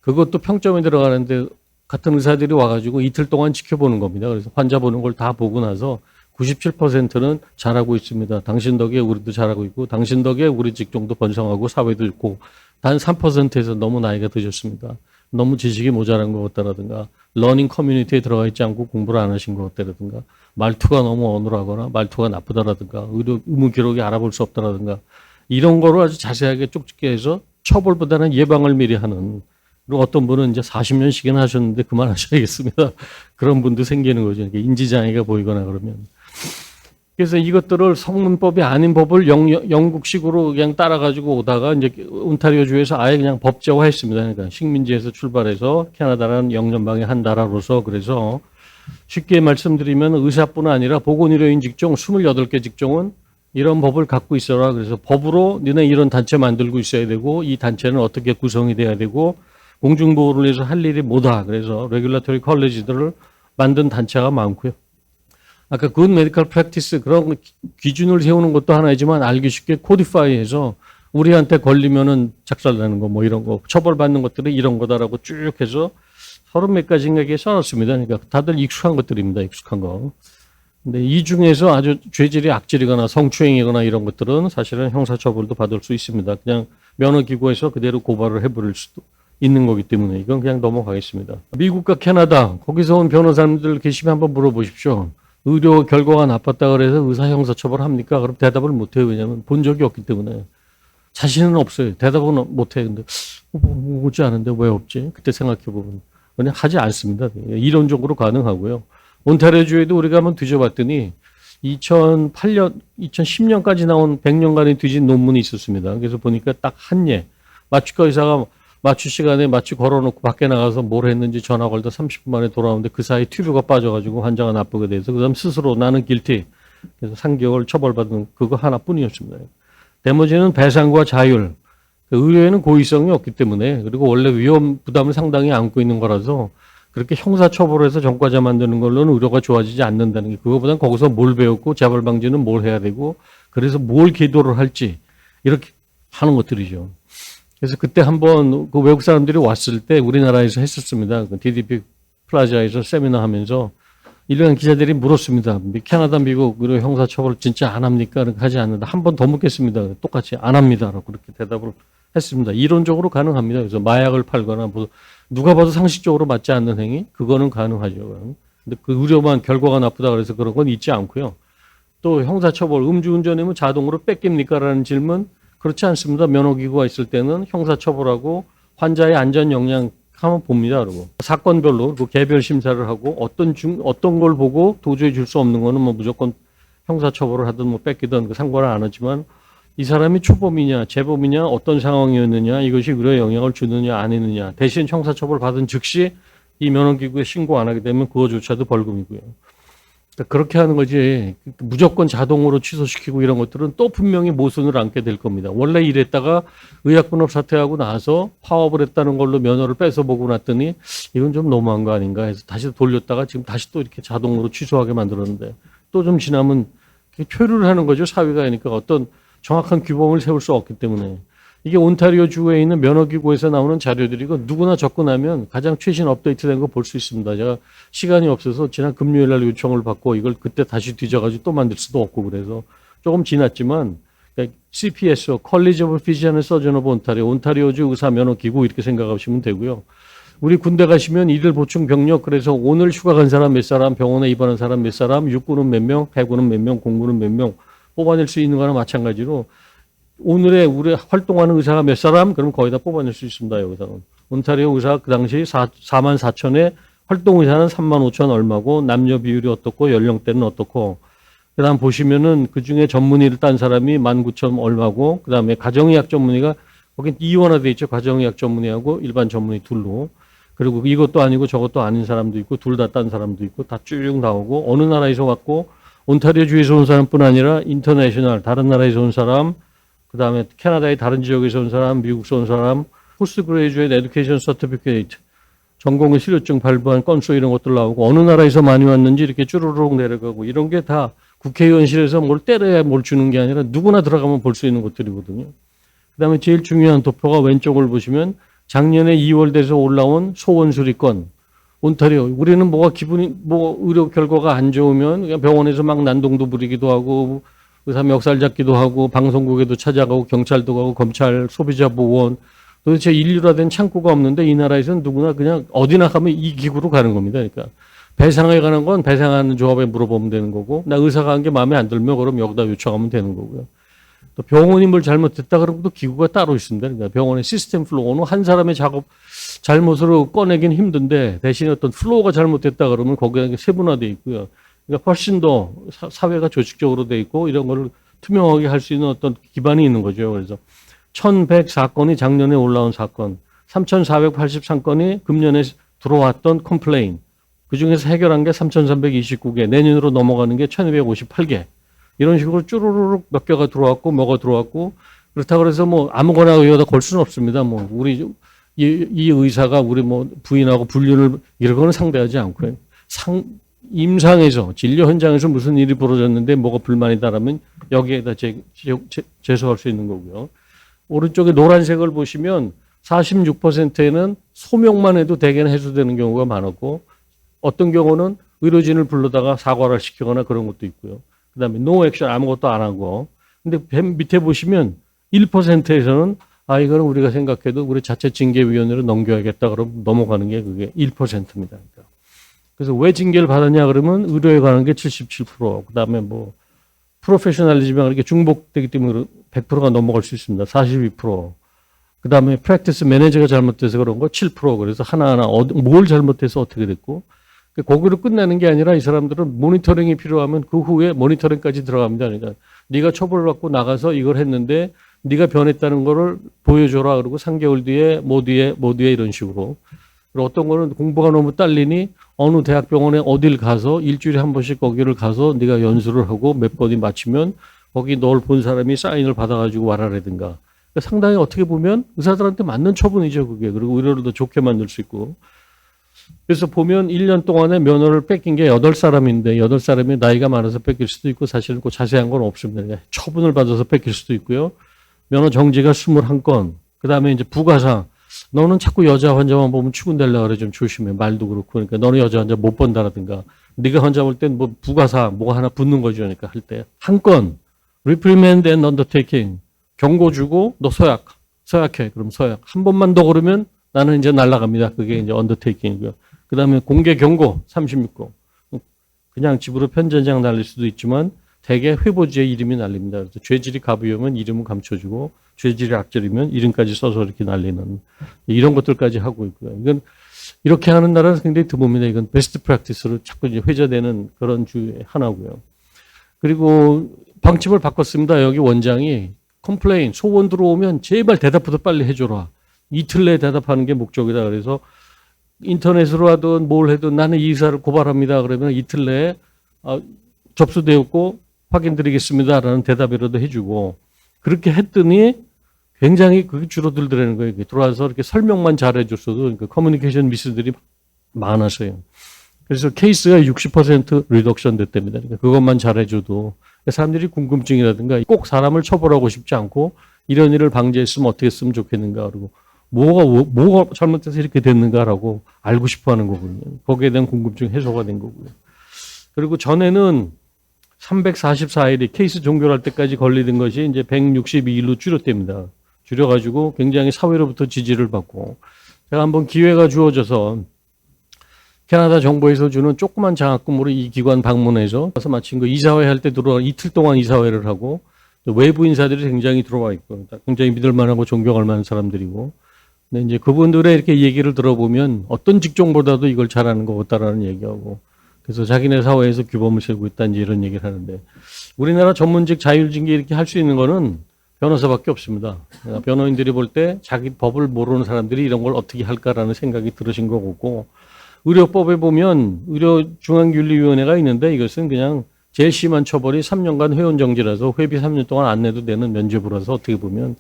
그것도 평점에 들어가는데 같은 의사들이 와가지고 이틀 동안 지켜보는 겁니다. 그래서 환자 보는 걸 다 보고 나서 97%는 잘하고 있습니다. 당신 덕에 우리도 잘하고 있고 당신 덕에 우리 직종도 번성하고 사회도 있고 단 3%에서 너무 나이가 드셨습니다. 너무 지식이 모자란 것 같다라든가 러닝 커뮤니티에 들어가 있지 않고 공부를 안 하신 것 같다라든가 말투가 너무 어눌하거나 말투가 나쁘다라든가 의무 기록이 알아볼 수 없다라든가 이런 거를 아주 자세하게 쪽집게 해서 처벌보다는 예방을 미리 하는 그리고 어떤 분은 이제 40년씩이나 하셨는데 그만하셔야겠습니다. 그런 분도 생기는 거죠. 인지장애가 보이거나 그러면. 그래서 이것들을 성문법이 아닌 법을 영국식으로 그냥 따라가지고 오다가 이제 온타리오주에서 아예 그냥 법제화했습니다. 그러니까 식민지에서 출발해서 캐나다라는 영연방의 한 나라로서 그래서 쉽게 말씀드리면 의사뿐 아니라 보건의료인 직종 28개 직종은 이런 법을 갖고 있어라. 그래서 법으로 너네 이런 단체 만들고 있어야 되고 이 단체는 어떻게 구성이 돼야 되고 공중보호를 위해서 할 일이 뭐다. 그래서 레귤러터리 컬리지들을 만든 단체가 많고요. 아까 굿 메디컬 프랙티스 그런 기준을 세우는 것도 하나이지만 알기 쉽게 코디파이해서 우리한테 걸리면은 작살나는 거 뭐 이런 거 처벌받는 것들이 이런 거다라고 쭉 해서 30몇 가지인가에 써놨습니다. 그러니까 다들 익숙한 것들입니다. 익숙한 거. 근데 이 중에서 아주 죄질이 악질이거나 성추행이거나 이런 것들은 사실은 형사처벌도 받을 수 있습니다. 그냥 면허기구에서 그대로 고발을 해버릴 수도 있는 거기 때문에 이건 그냥 넘어가겠습니다. 미국과 캐나다 거기서 온 변호사님들 계시면 한번 물어보십시오. 의료 결과가 나빴다 그래서 의사 형사처벌 합니까? 그럼 대답을 못해요. 왜냐하면 본 적이 없기 때문에. 자신은 없어요. 대답은 못해. 근데 오지 않은데 왜 없지? 그때 생각해보면. 그냥 하지 않습니다. 이론적으로 가능하고요. 온타리오주에도 우리가 한번 뒤져봤더니 2008년, 2010년까지 나온 100년간의 뒤진 논문이 있었습니다. 그래서 보니까 딱 한 예. 마취과 의사가 마취 시간에 마취 걸어놓고 밖에 나가서 뭘 했는지 전화 걸다 30분 만에 돌아오는데 그 사이 튜브가 빠져가지고 환자가 나쁘게 돼서 그 다음 스스로 나는 길티. 그래서 3개월 처벌받은 그거 하나뿐이었습니다. 나머지는 배상과 자율. 의료에는 고의성이 없기 때문에 그리고 원래 위험 부담을 상당히 안고 있는 거라서 그렇게 형사처벌해서 전과자 만드는 걸로는 의료가 좋아지지 않는다는 게 그거보단 거기서 뭘 배웠고 재발 방지는 뭘 해야 되고 그래서 뭘 기도를 할지 이렇게 하는 것들이죠. 그래서 그때 한번 그 외국 사람들이 왔을 때 우리나라에서 했었습니다. 그 DDP 플라자에서 세미나 하면서 일반 기자들이 물었습니다. 캐나다, 미국 의료 형사처벌 진짜 안 합니까? 하지 않는다. 한 번 더 묻겠습니다. 똑같이 안 합니다라고 그렇게 대답을 했습니다. 이론적으로 가능합니다. 그래서 마약을 팔거나 뭐 누가 봐도 상식적으로 맞지 않는 행위 그거는 가능하죠. 근데 그 의료만 결과가 나쁘다 그래서 그런 건 있지 않고요. 또 형사처벌 음주운전이면 자동으로 뺏깁니까라는 질문 그렇지 않습니다. 면허기구가 있을 때는 형사처벌하고 환자의 안전 역량 한번 봅니다. 그리고 사건별로 그 개별 심사를 하고 어떤 걸 보고 도저히 줄 수 없는 거는 뭐 무조건 형사처벌을 하든 뭐 뺏기든 그 상관을 안 하지만 이 사람이 초범이냐 재범이냐 어떤 상황이었느냐 이것이 의료에 영향을 주느냐 안 했느냐 대신 형사처벌 받은 즉시 이 면허기구에 신고 안 하게 되면 그거조차도 벌금이고요. 그러니까 그렇게 하는 거지 무조건 자동으로 취소시키고 이런 것들은 또 분명히 모순을 안게 될 겁니다. 원래 이랬다가 의약분업 사퇴하고 나서 파업을 했다는 걸로 면허를 뺏어보고 났더니 이건 좀 너무한 거 아닌가 해서 다시 돌렸다가 지금 다시 또 이렇게 자동으로 취소하게 만들었는데 또 좀 지나면 표류를 하는 거죠. 사회가. 그러니까 어떤 정확한 규범을 세울 수 없기 때문에 이게 온타리오 주에 있는 면허기구에서 나오는 자료들이고 누구나 접근하면 가장 최신 업데이트된 거 볼 수 있습니다. 제가 시간이 없어서 지난 금요일 날 요청을 받고 이걸 그때 다시 뒤져가지고 또 만들 수도 없고 그래서 조금 지났지만 CPS, College of Physician and Surgeon of Ontario, 온타리오주 의사 면허기구 이렇게 생각하시면 되고요. 우리 군대 가시면 이들 보충 병력 그래서 오늘 휴가 간 사람 몇 사람, 병원에 입원한 사람 몇 사람, 육군은 몇 명, 해군은 몇 명, 공군은 몇 명 뽑아낼 수 있는 거나 마찬가지로 오늘의 우리 활동하는 의사가 몇 사람? 그럼 거의 다 뽑아낼 수 있습니다. 여기서는. 온타리오 의사 그 당시 4만 4천에 활동 의사는 3만 5천 얼마고 남녀 비율이 어떻고 연령대는 어떻고 그다음 보시면은 그중에 전문의를 딴 사람이 19,000 얼마고 그다음에 가정의학 전문의가 거긴 이원화돼 있죠. 가정의학 전문의하고 일반 전문의 둘로. 그리고 이것도 아니고 저것도 아닌 사람도 있고 둘 다 딴 사람도 있고 다 쭉 나오고 어느 나라에서 왔고 온타리오 주에서 온 사람뿐 아니라 인터내셔널 다른 나라에서 온 사람 그다음에 캐나다의 다른 지역에서 온 사람 미국에서 온 사람 포스트 그레이주에이트 에듀케이션 서티피케이트 전공의 실효증 발부한 건수 이런 것들 나오고 어느 나라에서 많이 왔는지 이렇게 쭈루룩 내려가고 이런 게 다 국회의원실에서 뭘 때려야 뭘 주는 게 아니라 누구나 들어가면 볼 수 있는 것들이거든요. 그다음에 제일 중요한 도표가 왼쪽을 보시면 작년에 2월 돼서 올라온 소원 수리권 온타리오 우리는 뭐가 기분이 뭐 의료 결과가 안 좋으면 그냥 병원에서 막 난동도 부리기도 하고 의사 멱살 잡기도 하고 방송국에도 찾아가고 경찰도 가고 검찰 소비자 보호원 도대체 인류화된 창구가 없는데 이 나라에서는 누구나 그냥 어디나 가면 이 기구로 가는 겁니다. 그러니까 배상에 관한 건 배상하는 조합에 물어보면 되는 거고 나 의사가 한 게 마음에 안 들면 그럼 여기다 요청하면 되는 거고요. 또 병원이 뭘 잘못했다 그러면 또 기구가 따로 있습니다. 그러니까 병원의 시스템 플로우는 한 사람의 작업 잘못으로 꺼내긴 힘든데 대신에 어떤 플로우가 잘못됐다 그러면 거기에 세분화되어 있고요. 그러니까 훨씬 더 사회가 조직적으로 돼 있고 이런 거를 투명하게 할 수 있는 어떤 기반이 있는 거죠. 그래서 1,100 사건이 작년에 올라온 사건, 3,483건이 금년에 들어왔던 컴플레인, 그중에서 해결한 게 3,329개, 내년으로 넘어가는 게 1,258개. 이런 식으로 쭈루루룩 몇 개가 들어왔고 뭐가 들어왔고 그렇다고 해서 뭐 아무거나 여기다 걸 수는 없습니다. 뭐 우리 이 의사가 우리 뭐 부인하고 불륜을 이런 거는 상대하지 않고요. 임상에서 진료 현장에서 무슨 일이 벌어졌는데 뭐가 불만이다라면 여기에다 제소할 수 있는 거고요. 오른쪽에 노란색을 보시면 46%에는 소명만 해도 대개는 해소되는 경우가 많았고 어떤 경우는 의료진을 불러다가 사과를 시키거나 그런 것도 있고요. 그다음에 노 액션 아무것도 안 하고 근데 밑에 보시면 1%에서는 아 이거는 우리가 생각해도 우리 자체 징계위원회로 넘겨야겠다 그러면 넘어가는 게 그게 1%입니다. 그래서 왜 징계를 받았냐 그러면 의료에 관한 게 77%, 그다음에 뭐 프로페셔널리즘이 이렇게 중복되기 때문에 100%가 넘어갈 수 있습니다. 42%. 그다음에 프랙티스 매니저가 잘못돼서 그런 거 7%. 그래서 하나하나 뭘 잘못해서 어떻게 됐고 거기로 끝나는 게 아니라 이 사람들은 모니터링이 필요하면 그 후에 모니터링까지 들어갑니다. 그러니까 네가 처벌받고 나가서 이걸 했는데 네가 변했다는 거를 보여줘라 그러고 3개월 뒤에 뭐 뒤에 이런 식으로. 그리고 어떤 거는 공부가 너무 딸리니 어느 대학병원에 어딜 가서 일주일에 한 번씩 거기를 가서 네가 연수를 하고 몇 번이 마치면 거기 널 본 사람이 사인을 받아가지고 와라라든가. 그러니까 상당히 어떻게 보면 의사들한테 맞는 처분이죠 그게. 그리고 의료를 더 좋게 만들 수 있고. 그래서 보면 1년 동안에 면허를 뺏긴 게 8사람인데 8사람이 나이가 많아서 뺏길 수도 있고 사실은 그 자세한 건 없습니다. 그러니까 처분을 받아서 뺏길 수도 있고요. 면허 정지가 21건. 그다음에 이제 부가상. 너는 자꾸 여자 환자만 보면 추근되려고 그래 좀 조심해. 말도 그렇고. 그러니까 너는 여자 환자 못 본다라든가. 네가 환자 볼 땐 뭐 부가상 뭐가 하나 붙는 거죠. 그러니까 할 때. 한 건. reprimand and undertaking. 경고 주고 너 서약해. 그럼 서약. 한 번만 더 그러면 나는 이제 날아갑니다. 그게 이제 언더테이킹이고요. 그 다음에 공개 경고 36고. 그냥 집으로 편전장 날릴 수도 있지만 대개 회보지에 이름이 날립니다. 그래서 죄질이 가부이면 이름은 감춰주고 죄질이 악질이면 이름까지 써서 이렇게 날리는 이런 것들까지 하고 있고요. 이건 이렇게 하는 나라는 굉장히 드뭅니다. 이건 베스트 프랙티스로 자꾸 이제 회자되는 그런 주의 하나고요. 그리고 방침을 바꿨습니다. 여기 원장이 컴플레인, 소원 들어오면 제발 대답부터 빨리 해줘라. 이틀 내에 대답하는 게 목적이다. 그래서 인터넷으로 하든 뭘 해든 나는 이 의사를 고발합니다. 그러면 이틀 내에 접수되었고 확인드리겠습니다라는 대답이라도 해주고 그렇게 했더니 굉장히 그게 줄어들더라는 거예요. 들어와서 이렇게 설명만 잘해줬어도 그러니까 커뮤니케이션 미스들이 많아서요. 그래서 케이스가 60% 리덕션 됐답니다. 그러니까 그것만 잘해줘도 사람들이 궁금증이라든가 꼭 사람을 처벌하고 싶지 않고 이런 일을 방지했으면 어떻게 했으면 좋겠는가 그리고 뭐가 잘못돼서 이렇게 됐는가라고 알고 싶어 하는 거거든요. 거기에 대한 궁금증 해소가 된 거고요. 그리고 전에는 344일이 케이스 종결할 때까지 걸리던 것이 이제 162일로 줄였답니다. 줄여가지고 굉장히 사회로부터 지지를 받고 제가 한번 기회가 주어져서 캐나다 정부에서 주는 조그만 장학금으로 이 기관 방문해서 가서 마침 그 이사회 할 때 들어와 이틀 동안 이사회를 하고 외부 인사들이 굉장히 들어와 있고 굉장히 믿을 만하고 존경할 만한 사람들이고 근데 이제 그분들의 이렇게 얘기를 들어보면 어떤 직종보다도 이걸 잘하는 것 같다라는 얘기하고 그래서 자기네 사회에서 규범을 세우고 있다는 이런 얘기를 하는데 우리나라 전문직 자율징계 이렇게 할 수 있는 거는 변호사밖에 없습니다. 변호인들이 볼 때 자기 법을 모르는 사람들이 이런 걸 어떻게 할까라는 생각이 들으신 것 같고 의료법에 보면 의료중앙윤리위원회가 있는데 이것은 그냥 제일 심한 처벌이 3년간 회원정지라서 회비 3년 동안 안 내도 되는 면죄부라서 어떻게 보면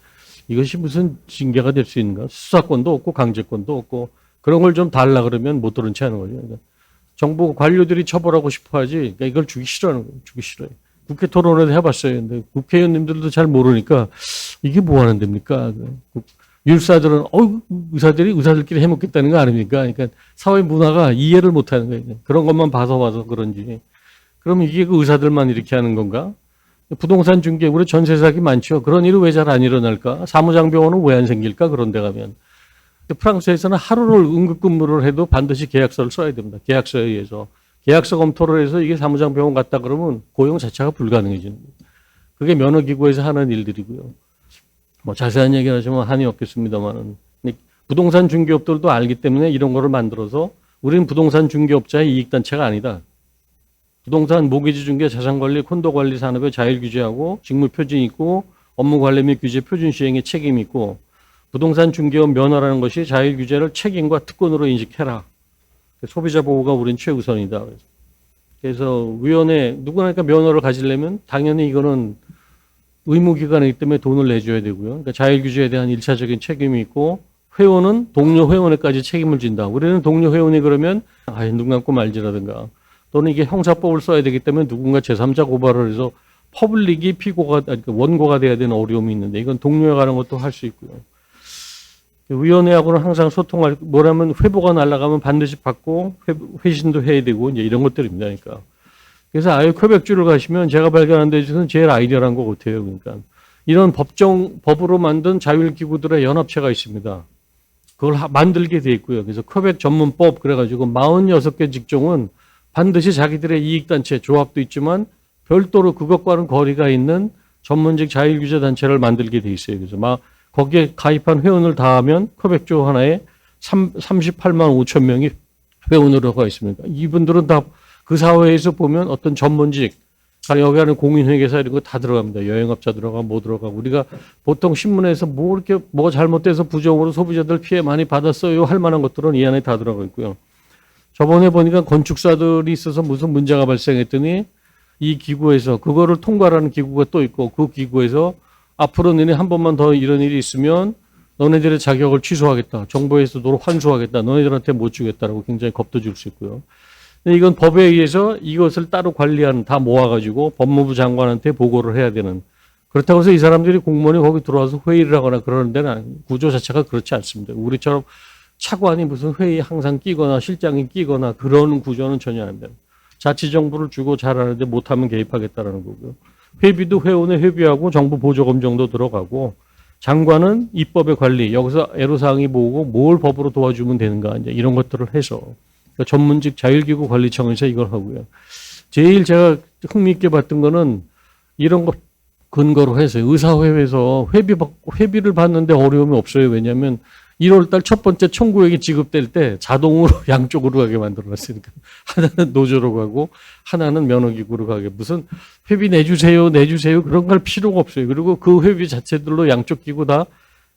이것이 무슨 징계가 될 수 있는가? 수사권도 없고 강제권도 없고 그런 걸 좀 달라 그러면 못 들은 채 하는 거죠. 그러니까 정부 관료들이 처벌하고 싶어 하지 그러니까 이걸 주기 싫어하는 거예요. 주기 싫어요. 국회 토론회도 해봤어요. 근데 국회의원님들도 잘 모르니까 이게 뭐 하는 데입니까? 율사들은 의사들끼리 해먹겠다는 거 아닙니까? 그러니까 사회 문화가 이해를 못하는 거예요. 그런 것만 봐서 그런지. 그럼 이게 그 의사들만 이렇게 하는 건가? 부동산 중개 우리 전세 사기 많죠. 그런 일은 왜 잘 안 일어날까? 사무장병원은 왜 안 생길까? 그런 데 가면. 프랑스에서는 하루를 응급근무를 해도 반드시 계약서를 써야 됩니다. 계약서에 의해서. 계약서 검토를 해서 이게 사무장병원 갔다 그러면 고용 자체가 불가능해지는 거예요. 그게 면허기구에서 하는 일들이고요. 뭐 자세한 얘기를 하시면 한이 없겠습니다만은 부동산 중개업들도 알기 때문에 이런 거를 만들어서 우리는 부동산 중개업자의 이익단체가 아니다. 부동산 모기지 중개, 자산관리, 콘도관리 산업의 자율 규제하고 직무 표준이 있고 업무 관리 및 규제 표준 시행에 책임이 있고 부동산 중개업 면허라는 것이 자율 규제를 책임과 특권으로 인식해라. 소비자 보호가 우린 최우선이다. 그래서 위원회 누구나 면허를 가지려면 당연히 이거는 의무기관이기 때문에 돈을 내줘야 되고요. 그러니까 자율규제에 대한 1차적인 책임이 있고 회원은 동료 회원에까지 책임을 진다. 우리는 동료 회원이 그러면 눈 감고 말지라든가 또는 이게 형사법을 써야 되기 때문에 누군가 제3자 고발을 해서 퍼블릭이 원고가 돼야 되는 어려움이 있는데 이건 동료에 가는 것도 할 수 있고요. 위원회하고는 항상 소통할 뭐라면 회보가 날아가면 반드시 받고 회신도 해야 되고 이제 이런 것들입니다. 그러니까. 그래서 아예 퀘벡주를 가시면 제가 발견한 데 있어서는 제일 아이디어란 것 같아요. 그러니까 이런 법으로 만든 자율기구들의 연합체가 있습니다. 그걸 만들게 돼 있고요. 그래서 퀘벡 전문법 그래가지고 46개 직종은 반드시 자기들의 이익단체 조합도 있지만 별도로 그것과는 거리가 있는 전문직 자율규제단체를 만들게 돼 있어요. 그래서 거기에 가입한 회원을 다 하면 퀘벡주 하나에 38만 5천 명이 회원으로 가 있습니다. 이분들은 다 그 사회에서 보면 어떤 전문직, 여기 하는 공인회계사 이런 거 다 들어갑니다. 여행업자 들어가고 뭐 들어가고. 우리가 보통 신문에서 뭐 잘못돼서 부정으로 소비자들 피해 많이 받았어요 할 만한 것들은 이 안에 다 들어가 있고요. 저번에 보니까 건축사들이 있어서 무슨 문제가 발생했더니 이 기구에서 그거를 통과하는 기구가 또 있고 그 기구에서 앞으로 너네 한 번만 더 이런 일이 있으면 너네들의 자격을 취소하겠다. 정부에서 너를 환수하겠다. 너네들한테 못 주겠다라고 굉장히 겁도 줄 수 있고요. 이건 법에 의해서 이것을 따로 관리하는 다 모아가지고 법무부 장관한테 보고를 해야 되는 그렇다고 해서 이 사람들이 공무원이 거기 들어와서 회의를 하거나 그러는 데는 구조 자체가 그렇지 않습니다. 우리처럼 차관이 무슨 회의에 항상 끼거나 실장이 끼거나 그런 구조는 전혀 안 됩니다. 자치정부를 주고 잘하는데 못하면 개입하겠다라는 거고요. 회비도 회원의 회비하고 정부 보조금 정도 들어가고 장관은 입법의 관리 여기서 애로사항이 뭐고 뭘 법으로 도와주면 되는가 이제 이런 것들을 해서 그러니까 전문직 자율기구 관리청에서 이걸 하고요. 제일 제가 흥미있게 봤던 거는 이런 거 근거로 해서 의사회에서 회비를 받는데 어려움이 없어요. 왜냐하면 1월 달 첫 번째 청구액이 지급될 때 자동으로 양쪽으로 가게 만들어놨으니까 하나는 노조로 가고 하나는 면허기구로 가게 무슨 회비 내주세요 그런 걸 필요가 없어요. 그리고 그 회비 자체들로 양쪽 기구 다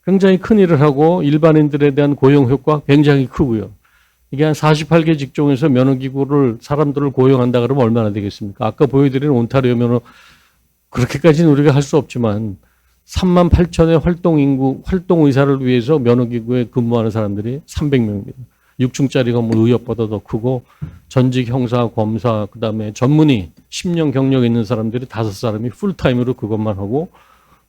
굉장히 큰 일을 하고 일반인들에 대한 고용 효과 굉장히 크고요. 이게 한 48개 직종에서 면허기구를 사람들을 고용한다 그러면 얼마나 되겠습니까? 아까 보여드린 온타리오 면허 그렇게까지는 우리가 할 수 없지만 3만 8천의 활동 의사를 위해서 면허기구에 근무하는 사람들이 300명입니다. 6층짜리 건물 의협보다 더 크고 전직 형사, 검사, 그다음에 전문의 10년 경력 있는 사람들이 5사람이 풀타임으로 그것만 하고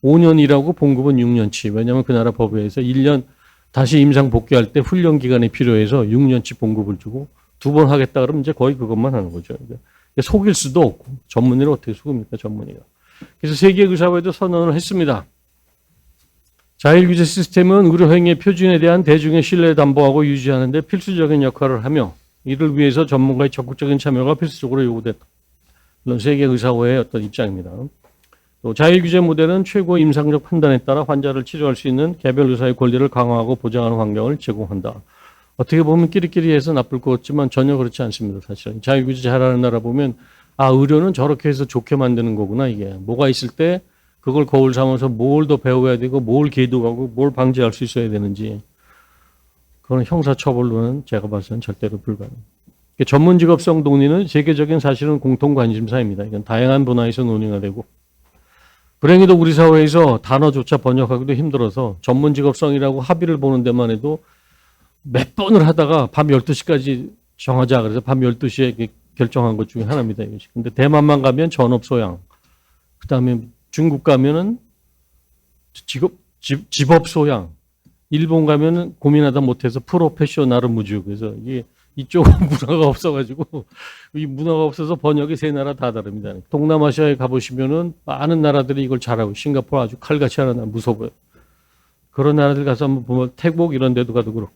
5년 일하고 봉급은 6년치. 왜냐하면 그 나라 법에 의해서 1년 다시 임상 복귀할 때 훈련 기간이 필요해서 6년치 봉급을 주고 2번 하겠다 그러면 이제 거의 그것만 하는 거죠. 속일 수도 없고 전문의를 어떻게 속입니까, 전문의가. 그래서 세계의사회도 선언을 했습니다. 자율규제 시스템은 의료행위의 표준에 대한 대중의 신뢰를 담보하고 유지하는 데 필수적인 역할을 하며 이를 위해서 전문가의 적극적인 참여가 필수적으로 요구된다. 물론 세계의사회의 어떤 입장입니다. 또 자율규제 모델은 최고의 임상적 판단에 따라 환자를 치료할 수 있는 개별 의사의 권리를 강화하고 보장하는 환경을 제공한다. 어떻게 보면 끼리끼리해서 나쁠 것 같지만 전혀 그렇지 않습니다. 사실은 자율규제 잘하는 나라 보면 의료는 저렇게 해서 좋게 만드는 거구나. 이게 뭐가 있을 때 그걸 거울 삼아서 뭘 더 배워야 되고 뭘 계도하고 뭘 방지할 수 있어야 되는지 그건 형사처벌로는 제가 봐서는 절대로 불가능합니다. 전문직업성 논의는 세계적인 사실은 공통 관심사입니다. 이건 다양한 분야에서 논의가 되고 불행히도 우리 사회에서 단어조차 번역하기도 힘들어서 전문직업성이라고 합의를 보는 데만 해도 몇 번을 하다가 밤 12시까지 정하자 그래서 밤 12시에 결정한 것 중에 하나입니다. 근데 대만만 가면 전업소양, 그다음에 중국 가면은 집업소양, 일본 가면은 고민하다 못해서 프로페셔널 무주. 그래서 이게 이쪽은 문화가 없어가지고 이 문화가 없어서 번역이 세 나라 다 다릅니다. 동남아시아에 가보시면은 많은 나라들이 이걸 잘하고 싱가포르 아주 칼같이 하는 나라 무서워요. 그런 나라들 가서 한번 보면 태국 이런 데도 가도 그렇고.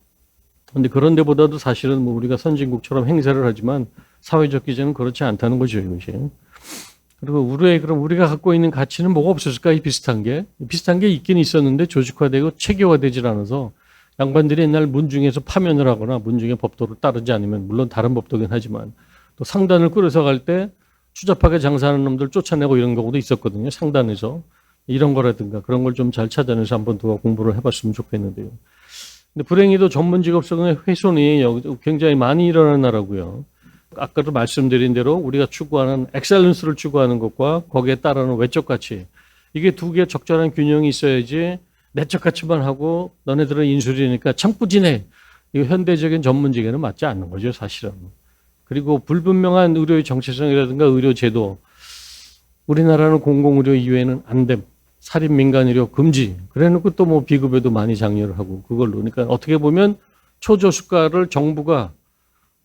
근데 그런 데보다도 사실은 뭐 우리가 선진국처럼 행세를 하지만 사회적 기제는 그렇지 않다는 거죠, 이것이. 그리고 그럼 우리가 갖고 있는 가치는 뭐가 없었을까? 이 비슷한 게 있긴 있었는데 조직화되고 체계화되질 않아서 양반들이 옛날 문중에서 파면을 하거나 문중의 법도를 따르지 않으면 물론 다른 법도긴 하지만 또 상단을 꾸려서 갈 때 추잡하게 장사하는 놈들 쫓아내고 이런 경우도 있었거든요. 상단에서 이런 거라든가 그런 걸 좀 잘 찾아내서 한번 더 공부를 해봤으면 좋겠는데요. 근데 불행히도 전문직업성의 훼손이 굉장히 많이 일어나는 나라고요. 아까도 말씀드린 대로 우리가 추구하는 엑셀런스를 추구하는 것과 거기에 따르는 외적 가치, 이게 두 개의 적절한 균형이 있어야지 내적 가치만 하고 너네들은 인술이니까 참 꾸지네. 이거 현대적인 전문직에는 맞지 않는 거죠, 사실은. 그리고 불분명한 의료의 정체성이라든가 의료 제도, 우리나라는 공공의료 이외에는 안 됨. 살인 민간의료 금지. 그래놓고 또 뭐 비급여도 많이 장려를 하고 그걸로. 그러니까 어떻게 보면 초저수가를 정부가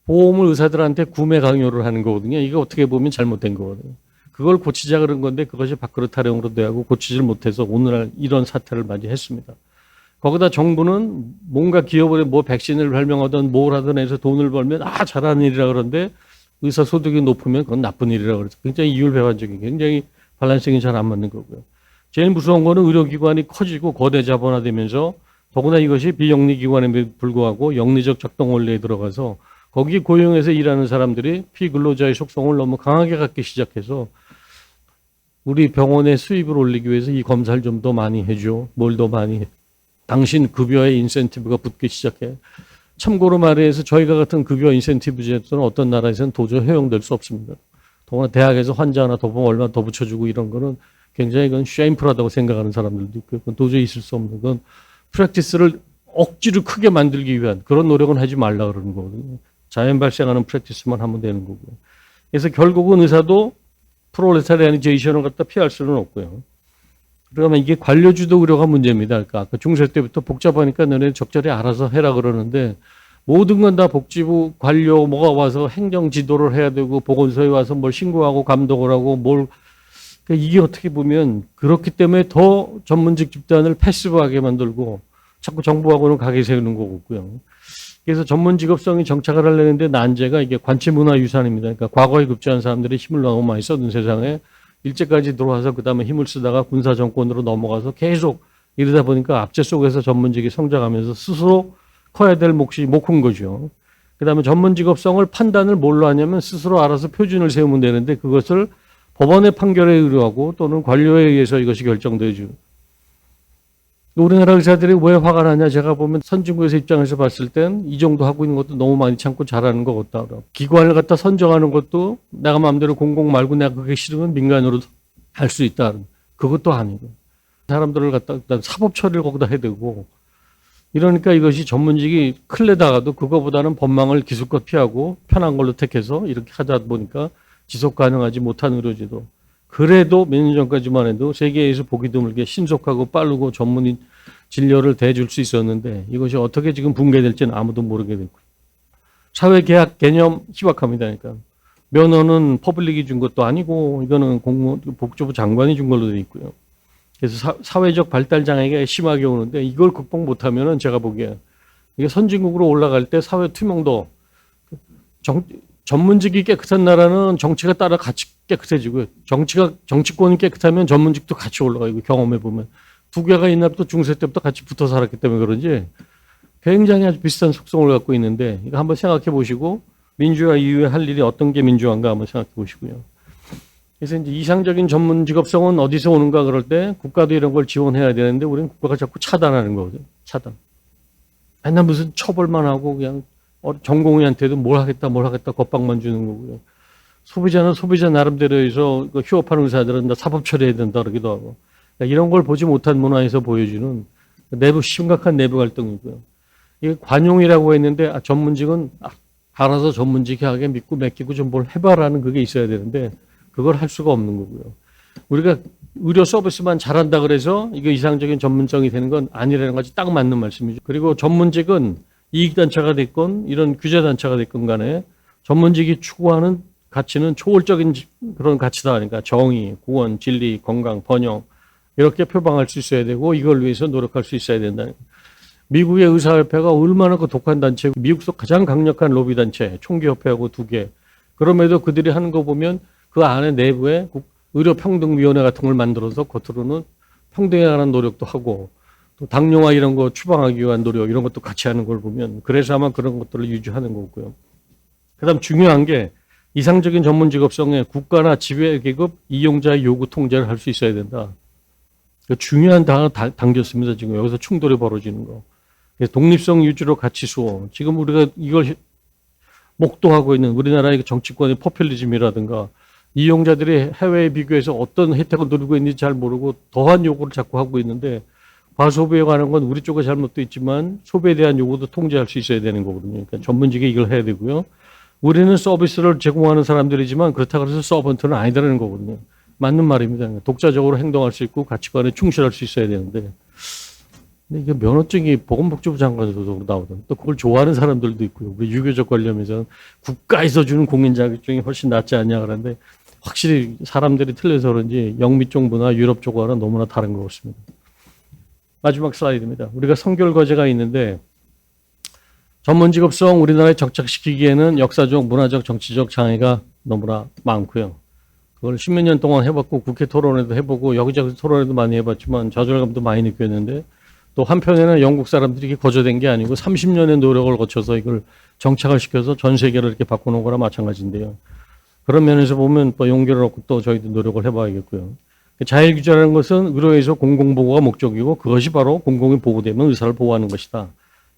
보험을 의사들한테 구매 강요를 하는 거거든요. 이게 어떻게 보면 잘못된 거거든요. 그걸 고치자 그런 건데 그것이 밥그릇 타령으로 돼하고 고치질 못해서 오늘날 이런 사태를 맞이했습니다. 거기다 정부는 뭔가 기업을 뭐 백신을 발명하든 뭘 하든 해서 돈을 벌면 잘하는 일이라 그러는데 의사 소득이 높으면 그건 나쁜 일이라 그래서 굉장히 이율배반적인 굉장히 밸런싱이 잘 안 맞는 거고요. 제일 무서운 거는 의료기관이 커지고 거대 자본화되면서 더구나 이것이 비영리기관에 불구하고 영리적 작동 원리에 들어가서 거기 고용해서 일하는 사람들이 피근로자의 속성을 너무 강하게 갖기 시작해서 우리 병원의 수입을 올리기 위해서 이 검사를 좀 더 많이 해줘. 뭘 더 많이 해. 당신 급여에 인센티브가 붙기 시작해. 참고로 말해서 저희가 같은 급여 인센티브 제도는 어떤 나라에서는 도저히 허용될 수 없습니다. 더구나 대학에서 환자 하나 더 보면 얼마 더 붙여주고 이런 거는 굉장히 그건 쉐임풀하다고 생각하는 사람들도 있고 그건 도저히 있을 수 없는 건 프랙티스를 억지로 크게 만들기 위한 그런 노력은 하지 말라 그러는 거거든요. 자연 발생하는 프랙티스만 하면 되는 거고요. 그래서 결국은 의사도 프롤레타리아니제이션을 갖다 피할 수는 없고요. 그러면 이게 관료주도 의료가 문제입니다. 그러니까 아까 중세 때부터 복잡하니까 너네 적절히 알아서 해라 그러는데 모든 건 다 복지부 관료 뭐가 와서 행정 지도를 해야 되고 보건소에 와서 뭘 신고하고 감독을 하고 그러니까 이게 어떻게 보면 그렇기 때문에 더 전문직 집단을 패시브하게 만들고 자꾸 정부하고는 가게 세우는 거고요. 그래서 전문직업성이 정착을 하려는데 난제가 이게 관치문화유산입니다. 그러니까 과거에 급제한 사람들이 힘을 너무 많이 써둔 세상에 일제까지 들어와서 그다음에 힘을 쓰다가 군사정권으로 넘어가서 계속 이러다 보니까 압제 속에서 전문직이 성장하면서 스스로 커야 될 몫이 못 큰 거죠. 그다음에 전문직업성을 판단을 뭘로 하냐면 스스로 알아서 표준을 세우면 되는데 그것을 법원의 판결에 의뢰하고 또는 관료에 의해서 이것이 결정되죠. 우리나라 의사들이 왜 화가 나냐 제가 보면 선진국에서 입장에서 봤을 땐 이 정도 하고 있는 것도 너무 많이 참고 잘하는 것 같다. 기관을 갖다 선정하는 것도 내가 마음대로 공공 말고 내가 그게 싫으면 민간으로 할 수 있다. 그것도 아니고 사람들을 갖다 사법 처리를 거기다 해야 되고 이러니까 이것이 전문직이 클레다가도 그거보다는 법망을 기술껏 피하고 편한 걸로 택해서 이렇게 하다 보니까 지속 가능하지 못한 의료제도. 그래도 몇 년 전까지만 해도 세계에서 보기 드물게 신속하고 빠르고 전문의 진료를 대줄 수 있었는데 이것이 어떻게 지금 붕괴될지는 아무도 모르게 됐고. 사회계약 개념 희박합니다. 그러니까 면허는 퍼블릭이 준 것도 아니고 이거는 복지부 장관이 준 걸로 돼 있고요. 그래서 사회적 발달 장애가 심하게 오는데 이걸 극복 못하면은 제가 보기에 이게 선진국으로 올라갈 때 사회 투명도 전문직이 깨끗한 나라는 정치가 따라 같이 깨끗해지고요. 정치권이 깨끗하면 전문직도 같이 올라가고 경험해 보면 두 개가 옛날부터 중세 때부터 같이 붙어 살았기 때문에 그런지 굉장히 아주 비슷한 속성을 갖고 있는데 이거 한번 생각해 보시고 민주화 이후에 할 일이 어떤 게 민주화인가 한번 생각해 보시고요. 그래서 이제 이상적인 전문 직업성은 어디서 오는가 그럴 때 국가도 이런 걸 지원해야 되는데 우리는 국가가 자꾸 차단하는 거거든요. 차단. 맨날 무슨 처벌만 하고 그냥 전공의한테도 뭘 하겠다 겁박만 주는 거고요. 소비자는 소비자 나름대로 해서 휴업하는 의사들은 다 사법 처리해야 된다 그러기도 하고 그러니까 이런 걸 보지 못한 문화에서 보여주는 심각한 내부 갈등이고요. 이게 관용이라고 했는데 전문직은 알아서 전문직이 하게 믿고 맡기고 좀 뭘 해봐라는 그게 있어야 되는데 그걸 할 수가 없는 거고요. 우리가 의료 서비스만 잘한다 그래서 이게 이상적인 전문성이 되는 건 아니라는 것이 딱 맞는 말씀이죠. 그리고 전문직은 이익단체가 됐건 이런 규제단체가 됐건 간에 전문직이 추구하는 가치는 초월적인 그런 가치다. 그러니까 정의, 구원, 진리, 건강, 번영 이렇게 표방할 수 있어야 되고 이걸 위해서 노력할 수 있어야 된다는 거예요. 미국의 의사협회가 얼마나 그 독한 단체고 미국에서 가장 강력한 로비 단체 총기협회하고 두 개. 그럼에도 그들이 하는 거 보면 그 안에 내부에 의료평등위원회 같은 걸 만들어서 겉으로는 평등에 관한 노력도 하고 또 당뇨와 이런 거 추방하기 위한 노력 이런 것도 같이 하는 걸 보면 그래서 아마 그런 것들을 유지하는 거고요. 그다음 중요한 게 이상적인 전문 직업성에 국가나 지배계급 이용자의 요구 통제를 할 수 있어야 된다. 중요한 단어 당겼습니다. 지금 여기서 충돌이 벌어지는 거. 독립성 유지로 가치 수호. 지금 우리가 이걸 목도하고 있는 우리나라의 정치권의 포퓰리즘이라든가 이용자들이 해외에 비교해서 어떤 혜택을 누리고 있는지 잘 모르고 더한 요구를 자꾸 하고 있는데 과소비에 관한 건 우리 쪽의 잘못도 있지만 소비에 대한 요구도 통제할 수 있어야 되는 거거든요. 그러니까 전문직이 이걸 해야 되고요. 우리는 서비스를 제공하는 사람들이지만 그렇다고 해서 서번트는 아니다라는 거거든요. 맞는 말입니다. 독자적으로 행동할 수 있고 가치관에 충실할 수 있어야 되는데 근데 이게 면허증이 보건복지부 장관에서도 나오던 또 그걸 좋아하는 사람들도 있고요. 우리 유교적 관념에서는 국가에서 주는 공인 자격증이 훨씬 낫지 않냐 그러는데 확실히 사람들이 틀려서 그런지 영미 쪽보다 유럽 쪽과는 너무나 다른 것 같습니다. 마지막 슬라이드입니다. 우리가 선결 과제가 있는데 전문 직업성 우리나라에 정착시키기에는 역사적, 문화적, 정치적 장애가 너무나 많고요. 그걸 십몇 년 동안 해봤고 국회 토론회도 해보고 여기저기 토론회도 많이 해봤지만 좌절감도 많이 느꼈는데 또 한편에는 영국 사람들이 거저된 게 아니고 30년의 노력을 거쳐서 이걸 정착을 시켜서 전 세계를 이렇게 바꿔놓은 거나 마찬가지인데요. 그런 면에서 보면 또 용기를 얻고 또 저희도 노력을 해봐야겠고요. 자율규제라는 것은 의료에서 공공보호가 목적이고 그것이 바로 공공이 보호되면 의사를 보호하는 것이다.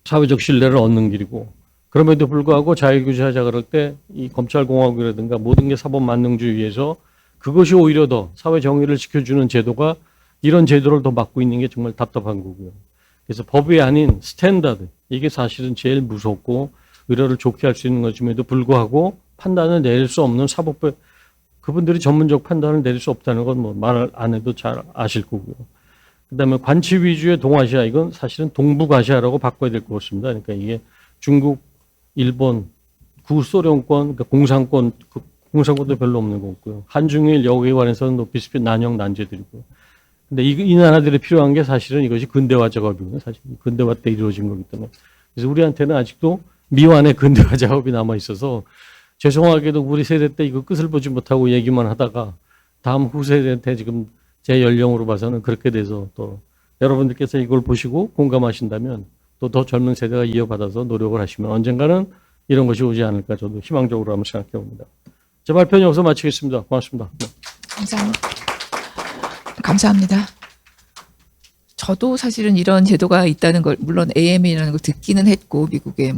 사회적 신뢰를 얻는 길이고 그럼에도 불구하고 자율규제하자 그럴 때 이 검찰공화국이라든가 모든 게 사법만능주의에서 그것이 오히려 더 사회 정의를 지켜주는 제도가 이런 제도를 더 막고 있는 게 정말 답답한 거고요. 그래서 법이 아닌 스탠다드 이게 사실은 제일 무섭고 의료를 좋게 할 수 있는 것임에도 불구하고 판단을 내릴 수 없는 사법부 그분들이 전문적 판단을 내릴 수 없다는 건 뭐 말 안 해도 잘 아실 거고요. 그다음에 관치 위주의 동아시아 이건 사실은 동북아시아라고 바꿔야 될 것 같습니다. 그러니까 이게 중국, 일본, 구소련권, 그러니까 공산권도 별로 없는 것 같고요. 한중일 여기에 관해서는 비슷비슷 난영 난제들이고요. 근데 이 나라들이 필요한 게 사실은 이것이 근대화 작업이거든요. 사실 근대화 때 이루어진 거기 때문에. 그래서 우리한테는 아직도 미완의 근대화 작업이 남아 있어서 죄송하게도 우리 세대 때 이거 끝을 보지 못하고 얘기만 하다가 다음 후세대한테 지금 제 연령으로 봐서는 그렇게 돼서 또 여러분들께서 이걸 보시고 공감하신다면 또 더 젊은 세대가 이어받아서 노력을 하시면 언젠가는 이런 것이 오지 않을까 저도 희망적으로 한번 생각해 봅니다. 제 발표는 여기서 마치겠습니다. 고맙습니다. 감사합니다. 저도 사실은 이런 제도가 있다는 걸 물론 AM이라는 걸 듣기는 했고 미국에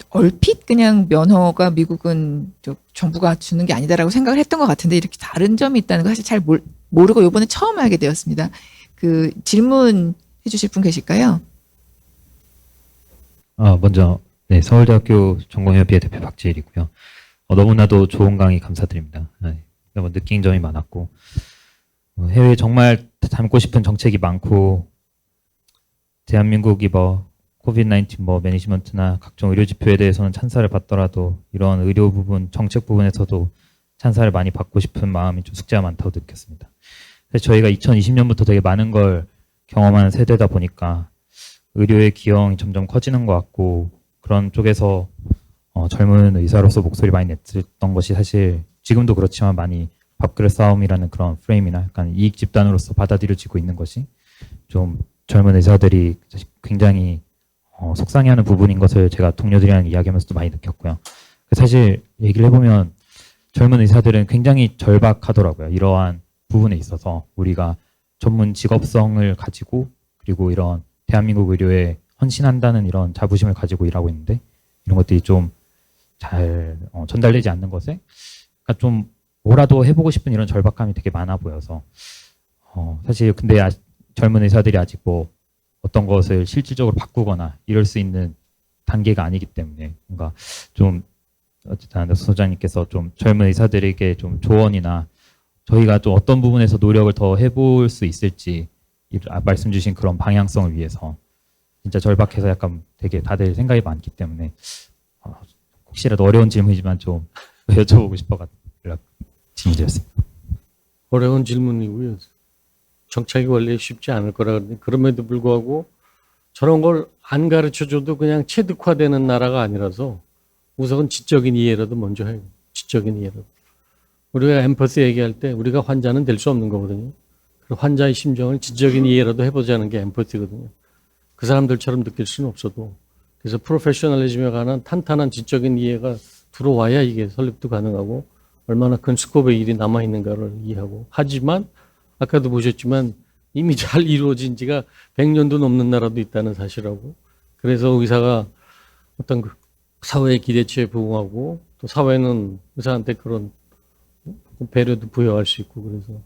얼핏 그냥 면허가 미국은 정부가 주는 게 아니다라고 생각을 했던 것 같은데 이렇게 다른 점이 있다는 거 사실 잘 모르고 이번에 처음 알게 되었습니다. 그 질문 해주실 분 계실까요? 먼저 네, 서울대학교 전공의협의회 대표 박지일이고요. 너무나도 좋은 강의 감사드립니다. 네, 너무 느낀 점이 많았고 해외에 정말 담고 싶은 정책이 많고 대한민국이 코비드-19 매니지먼트나 각종 의료 지표에 대해서는 찬사를 받더라도 이런 의료 부분, 정책 부분에서도 찬사를 많이 받고 싶은 마음이 좀 숙제가 많다고 느꼈습니다. 그래서 저희가 2020년부터 되게 많은 걸 경험하는 세대다 보니까 의료의 기여이 점점 커지는 것 같고 그런 쪽에서 젊은 의사로서 목소리 많이 냈던 것이 사실 지금도 그렇지만 많이 밥그릇 싸움이라는 그런 프레임이나 약간 이익 집단으로서 받아들여지고 있는 것이 좀 젊은 의사들이 굉장히 속상해하는 부분인 것을 제가 동료들이랑 이야기하면서도 많이 느꼈고요. 사실 얘기를 해보면 젊은 의사들은 굉장히 절박하더라고요. 이러한 부분에 있어서 우리가 전문 직업성을 가지고 그리고 이런 대한민국 의료에 헌신한다는 이런 자부심을 가지고 일하고 있는데 이런 것들이 좀 잘 전달되지 않는 것에 그러니까 좀 뭐라도 해보고 싶은 이런 절박함이 되게 많아 보여서 사실 근데 젊은 의사들이 아직 어떤 것을 실질적으로 바꾸거나 이럴 수 있는 단계가 아니기 때문에 뭔가 좀 어쨌든 소장님께서 좀 젊은 의사들에게 좀 조언이나 저희가 좀 어떤 부분에서 노력을 더 해볼 수 있을지 말씀 주신 그런 방향성을 위해서 진짜 절박해서 약간 되게 다들 생각이 많기 때문에 혹시라도 어려운 질문이지만 좀 여쭤보고 싶어가지고 질문드렸습니다. 어려운 질문이고요. 정착이 원래 쉽지 않을 거라 그러는데 그럼에도 불구하고 저런 걸 안 가르쳐줘도 그냥 체득화되는 나라가 아니라서 우선 지적인 이해라도 먼저 해요. 지적인 이해라도. 우리가 엠퍼시 얘기할 때 우리가 환자는 될 수 없는 거거든요. 환자의 심정을 지적인 이해라도 해보자는 게 엠퍼시거든요. 그 사람들처럼 느낄 수는 없어도 그래서 프로페셔널리즘에 관한 탄탄한 지적인 이해가 들어와야 이게 설립도 가능하고 얼마나 큰 스코프의 일이 남아있는가를 이해하고 하지만 아까도 보셨지만 이미 잘 이루어진 지가 100년도 넘는 나라도 있다는 사실하고 그래서 의사가 어떤 그 사회의 기대치에 부응하고 또 사회는 의사한테 그런 배려도 부여할 수 있고 그래서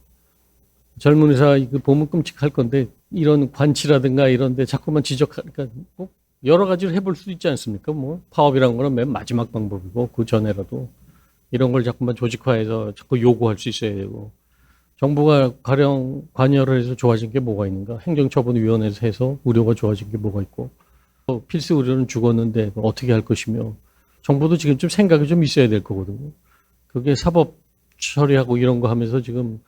젊은 의사 이거 보면 끔찍할 건데 이런 관치라든가 이런 데 자꾸만 지적하니까 뭐 여러 가지를 해볼 수 있지 않습니까? 뭐 파업이라는 거는 맨 마지막 방법이고 그 전에라도 이런 걸 자꾸만 조직화해서 자꾸 요구할 수 있어야 되고 정부가 가령 관여를 해서 좋아진 게 뭐가 있는가? 행정처분위원회에서 해서 의료가 좋아진 게 뭐가 있고 필수 의료는 죽었는데 어떻게 할 것이며 정부도 지금 좀 생각이 좀 있어야 될 거거든요. 그게 사법 처리하고 이런 거 하면서 지금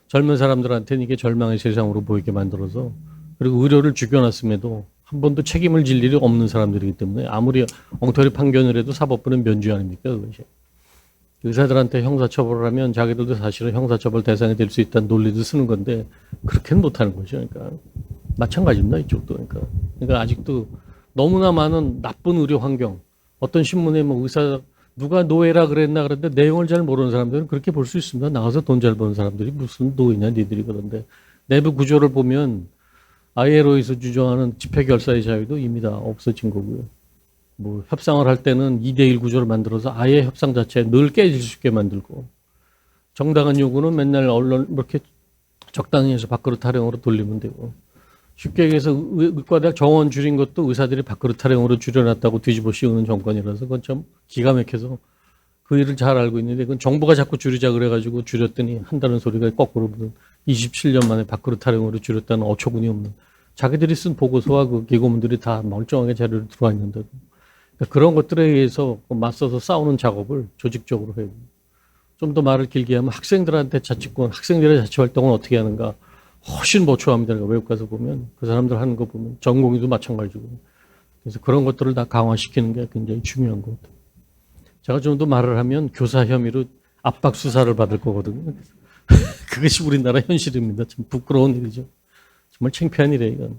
젊은 사람들한테는 이게 절망의 세상으로 보이게 만들어서 그리고 의료를 죽여놨음에도 한 번도 책임을 질 일이 없는 사람들이기 때문에 아무리 엉터리 판결을 해도 사법부는 면죄 아닙니까 그것이. 의사들한테 형사처벌을 하면 자기들도 사실은 형사처벌 대상이 될 수 있다는 논리도 쓰는 건데 그렇게는 못하는 거죠. 그러니까 마찬가지입니다. 이쪽도. 그러니까 아직도 너무나 많은 나쁜 의료 환경 어떤 신문에 뭐 의사 누가 노예라 그랬나 그런데 내용을 잘 모르는 사람들은 그렇게 볼 수 있습니다. 나가서 돈 잘 버는 사람들이 무슨 노예냐 니들이 그런데 내부 구조를 보면 ILO에서 주장하는 집회결사의 자유도 이미 다 없어진 거고요. 뭐 협상을 할 때는 2대1 구조를 만들어서 아예 협상 자체에 늘 깨질 수 있게 만들고 정당한 요구는 맨날 언론 이렇게 적당히 해서 밥그릇 타령으로 돌리면 되고 쉽게 얘기해서 의과대학 정원 줄인 것도 의사들이 밥그릇 타령으로 줄여놨다고 뒤집어 씌우는 정권이라서 그건 참 기가 막혀서 그 일을 잘 알고 있는데 그건 정부가 자꾸 줄이자 그래가지고 줄였더니 한다는 소리가 거꾸로 무슨 27년 만에 밥그릇 타령으로 줄였다는 어처구니 없는 자기들이 쓴 보고서와 그 기고문들이 다 멀쩡하게 자료를 들어와 있는데도 그러니까 그런 것들에 의해서 맞서서 싸우는 작업을 조직적으로 해요. 좀 더 말을 길게 하면 학생들한테 자치권, 학생들의 자치활동은 어떻게 하는가 훨씬 모초합니다. 외국 가서 보면 그 사람들 하는 거 보면 전공의도 마찬가지고 그래서 그런 것들을 다 강화시키는 게 굉장히 중요한 것 같아요. 제가 좀 더 말을 하면 교사 혐의로 압박 수사를 받을 거거든요. 그것이 우리나라 현실입니다. 참 부끄러운 일이죠. 정말 창피한 일이에요, 이건.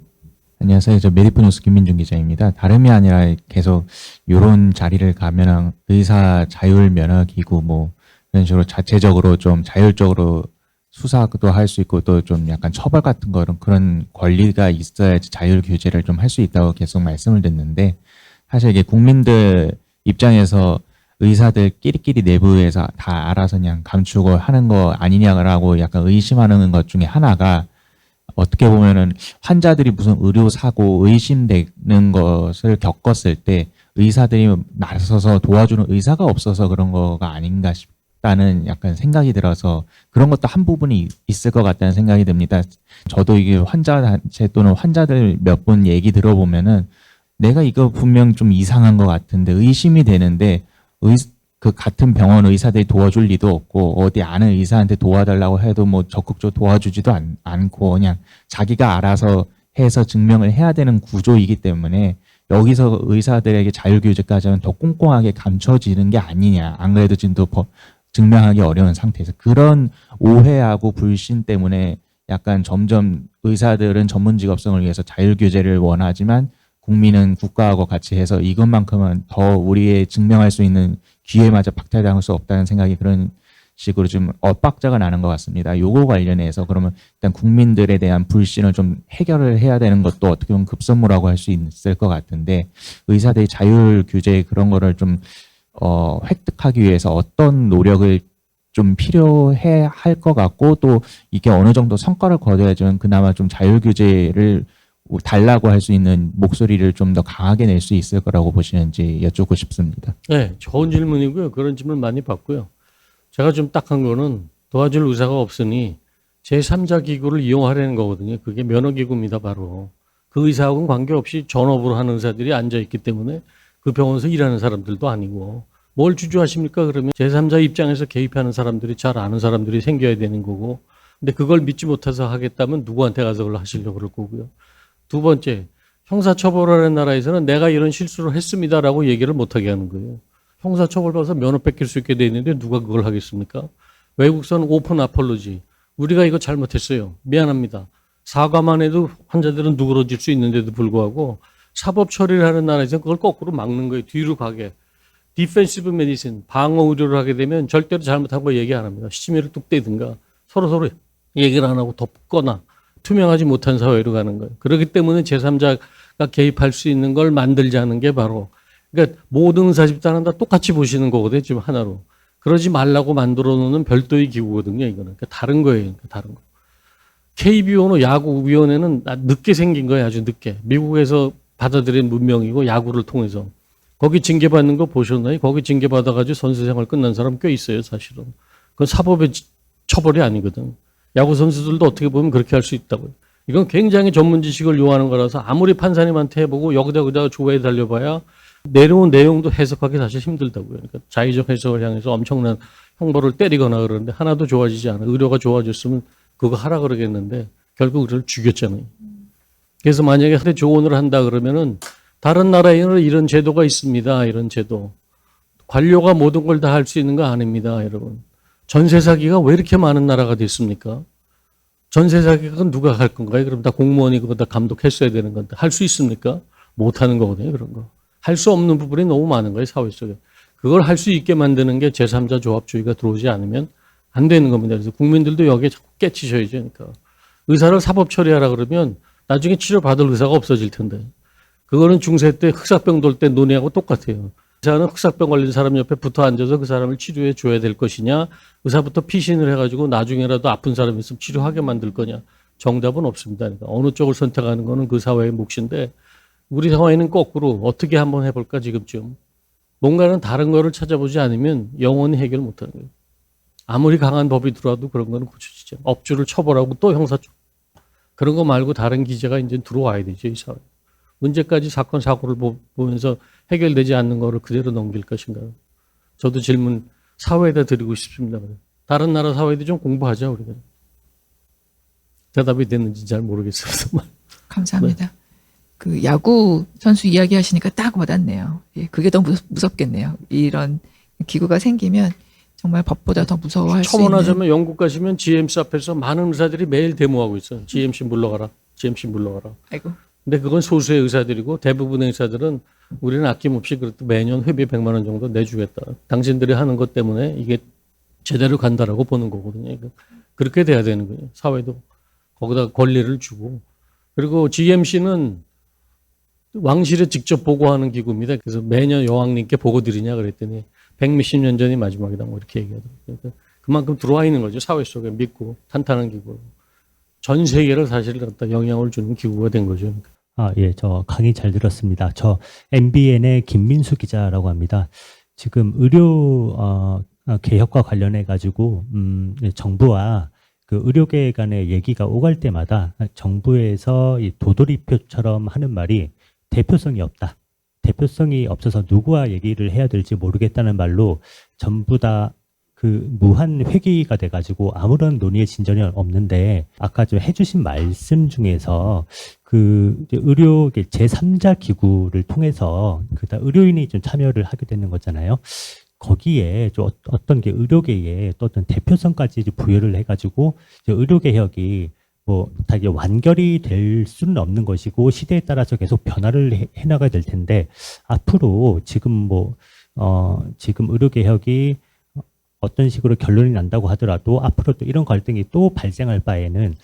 안녕하세요. 저 메디포 뉴스 김민중 기자입니다. 다름이 아니라 계속 이런 자리를 가면 의사 자율 면허 기구 뭐 이런 식으로 자체적으로 좀 자율적으로 수사도 할 수 있고 또 좀 약간 처벌 같은 거는 그런 권리가 있어야지 자율 규제를 좀 할 수 있다고 계속 말씀을 듣는데 사실 이게 국민들 입장에서 의사들끼리끼리 내부에서 다 알아서 그냥 감추고 하는 거 아니냐라고 약간 의심하는 것 중에 하나가 어떻게 보면은 환자들이 무슨 의료 사고 의심되는 것을 겪었을 때 의사들이 나서서 도와주는 의사가 없어서 그런 거가 아닌가 싶다는 약간 생각이 들어서 그런 것도 한 부분이 있을 것 같다는 생각이 듭니다. 저도 이게 환자 단체 또는 환자들 몇 분 얘기 들어보면은 내가 이거 분명 좀 이상한 것 같은데 의심이 되는데 그 같은 병원 의사들이 도와줄 리도 없고 어디 아는 의사한테 도와달라고 해도 뭐 적극적으로 도와주지도 않고 그냥 자기가 알아서 해서 증명을 해야 되는 구조이기 때문에 여기서 의사들에게 자율규제까지 하면 더 꼼꼼하게 감춰지는 게 아니냐. 안 그래도 지금 또 증명하기 어려운 상태에서 그런 오해하고 불신 때문에 약간 점점 의사들은 전문 직업성을 위해서 자율규제를 원하지만 국민은 국가하고 같이 해서 이것만큼은 더 우리의 증명할 수 있는 기회마저 박탈당할 수 없다는 생각이 그런 식으로 좀 엇박자가 나는 것 같습니다. 요거 관련해서 그러면 일단 국민들에 대한 불신을 좀 해결을 해야 되는 것도 어떻게 보면 급선무라고 할 수 있을 것 같은데 의사들이 자율 규제 그런 거를 좀 획득하기 위해서 어떤 노력을 좀 필요해 할 것 같고 또 이게 어느 정도 성과를 거둬야지만 그나마 좀 자율 규제를 달라고 할 수 있는 목소리를 좀 더 강하게 낼 수 있을 거라고 보시는지 여쭙고 싶습니다. 네, 좋은 질문이고요. 그런 질문 많이 받고요. 제가 좀 딱한 거는 도와줄 의사가 없으니 제3자 기구를 이용하려는 거거든요. 그게 면허기구입니다, 바로. 그 의사하고는 관계없이 전업으로 하는 의사들이 앉아있기 때문에 그 병원에서 일하는 사람들도 아니고 뭘 주저하십니까? 그러면 제3자 입장에서 개입하는 사람들이 잘 아는 사람들이 생겨야 되는 거고 근데 그걸 믿지 못해서 하겠다면 누구한테 가서 그걸 하시려고 그럴 거고요. 두 번째, 형사처벌하는 나라에서는 내가 이런 실수를 했습니다라고 얘기를 못하게 하는 거예요. 형사처벌 받아서 면허 뺏길 수 있게 돼 있는데 누가 그걸 하겠습니까? 외국서는 오픈 아폴로지. 우리가 이거 잘못했어요. 미안합니다. 사과만 해도 환자들은 누그러질 수 있는데도 불구하고 사법 처리를 하는 나라에서는 그걸 거꾸로 막는 거예요. 뒤로 가게. 디펜시브 메디신, 방어 의료를 하게 되면 절대로 잘못한 거 얘기 안 합니다. 심의를 뚝 떼든가 서로 얘기를 안 하고 덮거나 투명하지 못한 사회로 가는 거예요. 그렇기 때문에 제3자가 개입할 수 있는 걸 만들자는 게 바로 그러니까 모든 의사 집단은 다 똑같이 보시는 거거든요. 지금 하나로. 그러지 말라고 만들어 놓는 별도의 기구거든요. 이거는. 그러니까 다른 거예요. 그러니까 다른 거. KBO는 야구위원회는 늦게 생긴 거예요. 아주 늦게. 미국에서 받아들인 문명이고 야구를 통해서. 거기 징계받는 거 보셨나요? 거기 징계받아가지고 선수 생활 끝난 사람 꽤 있어요. 사실은. 그건 사법의 처벌이 아니거든. 야구 선수들도 어떻게 보면 그렇게 할 수 있다고요. 이건 굉장히 전문 지식을 요하는 거라서 아무리 판사님한테 해보고 여기다가 조회해 달려봐야 내려온 내용도 해석하기 사실 힘들다고요. 그러니까 자의적 해석을 향해서 엄청난 형벌을 때리거나 그러는데 하나도 좋아지지 않아요. 의료가 좋아졌으면 그거 하라 그러겠는데 결국 그걸 죽였잖아요. 그래서 만약에 한테 조언을 한다 그러면은 다른 나라에는 이런 제도가 있습니다. 이런 제도. 관료가 모든 걸 다 할 수 있는 거 아닙니다. 여러분. 전세 사기가 왜 이렇게 많은 나라가 됐습니까? 전세 사기가 누가 할 건가요? 그럼 다 공무원이 그거 다 감독했어야 되는 건데 할 수 있습니까? 못 하는 거거든요. 그런 거. 할 수 없는 부분이 너무 많은 거예요. 사회 속에. 그걸 할 수 있게 만드는 게 제3자 조합주의가 들어오지 않으면 안 되는 겁니다. 그래서 국민들도 여기에 자꾸 깨치셔야죠. 그러니까. 의사를 사법 처리하라 그러면 나중에 치료받을 의사가 없어질 텐데. 그거는 중세 때 흑사병 돌 때 논의하고 똑같아요. 의사는 흑사병 걸린 사람 옆에 붙어 앉아서 그 사람을 치료해 줘야 될 것이냐, 의사부터 피신을 해가지고 나중에라도 아픈 사람이 있으면 치료하게 만들 거냐. 정답은 없습니다. 그러니까 어느 쪽을 선택하는 거는 그 사회의 몫인데 우리 사회는 거꾸로 어떻게 한번 해볼까 지금쯤. 뭔가는 다른 거를 찾아보지 않으면 영원히 해결 못하는 거예요. 아무리 강한 법이 들어와도 그런 거는 고쳐지죠. 업주를 처벌하고 또 형사처벌. 그런 거 말고 다른 기제가 이제 들어와야 되죠, 이 사회. 언제까지 사건 사고를 보면서 해결되지 않는 거를 그대로 넘길 것인가요? 저도 질문 사회에다 드리고 싶습니다. 다른 나라 사회도 좀 공부하자 우리가. 대답이 됐는지 잘 모르겠습니다. 감사합니다. 그 야구 선수 이야기 하시니까 딱 와닿네요. 예, 그게 더 무섭겠네요. 이런 기구가 생기면 정말 법보다 더 무서워할 수 있는. 첨언하자면 영국 가시면 GMC 앞에서 많은 의사들이 매일 데모하고 있어요. GMC 물러가라. GMC 물러가라. 아이고. 근데 그건 소수의 의사들이고 대부분의 의사들은 우리는 아낌없이 그래도 매년 회비 100만 원 정도 내주겠다. 당신들이 하는 것 때문에 이게 제대로 간다라고 보는 거거든요. 그렇게 돼야 되는 거예요. 사회도 거기다 권리를 주고. 그리고 GMC는 왕실에 직접 보고하는 기구입니다. 그래서 매년 여왕님께 보고 드리냐 그랬더니 100몇십 년 전이 마지막이다 뭐 이렇게 얘기하더라고요. 그만큼 들어와 있는 거죠. 사회 속에 믿고 탄탄한 기구로. 전 세계를 사실 갖다 영향을 주는 기구가 된 거죠. 예, 저 강의 잘 들었습니다. 저 MBN의 김민수 기자라고 합니다. 지금 의료 개혁과 관련해 가지고 정부와 그 의료계 간의 얘기가 오갈 때마다 정부에서 이 도돌이표처럼 하는 말이 대표성이 없다. 대표성이 없어서 누구와 얘기를 해야 될지 모르겠다는 말로 전부 다 그 무한 회귀가 돼가지고 아무런 논의의 진전이 없는데 아까 좀 해주신 말씀 중에서 이제 의료 제3자 기구를 통해서 그다 의료인이 좀 참여를 하게 되는 거잖아요. 거기에 좀 어떤 게 의료계에 또 어떤 대표성까지 이제 부여를 해가지고 이제 의료개혁이 뭐 다 이제 완결이 될 수는 없는 것이고 시대에 따라서 계속 변화를 해나가야 될 텐데 앞으로 지금 지금 의료개혁이 어떤 식으로 결론이 난다고 하더라도 앞으로 또 이런 갈등이 또 발생할 바에는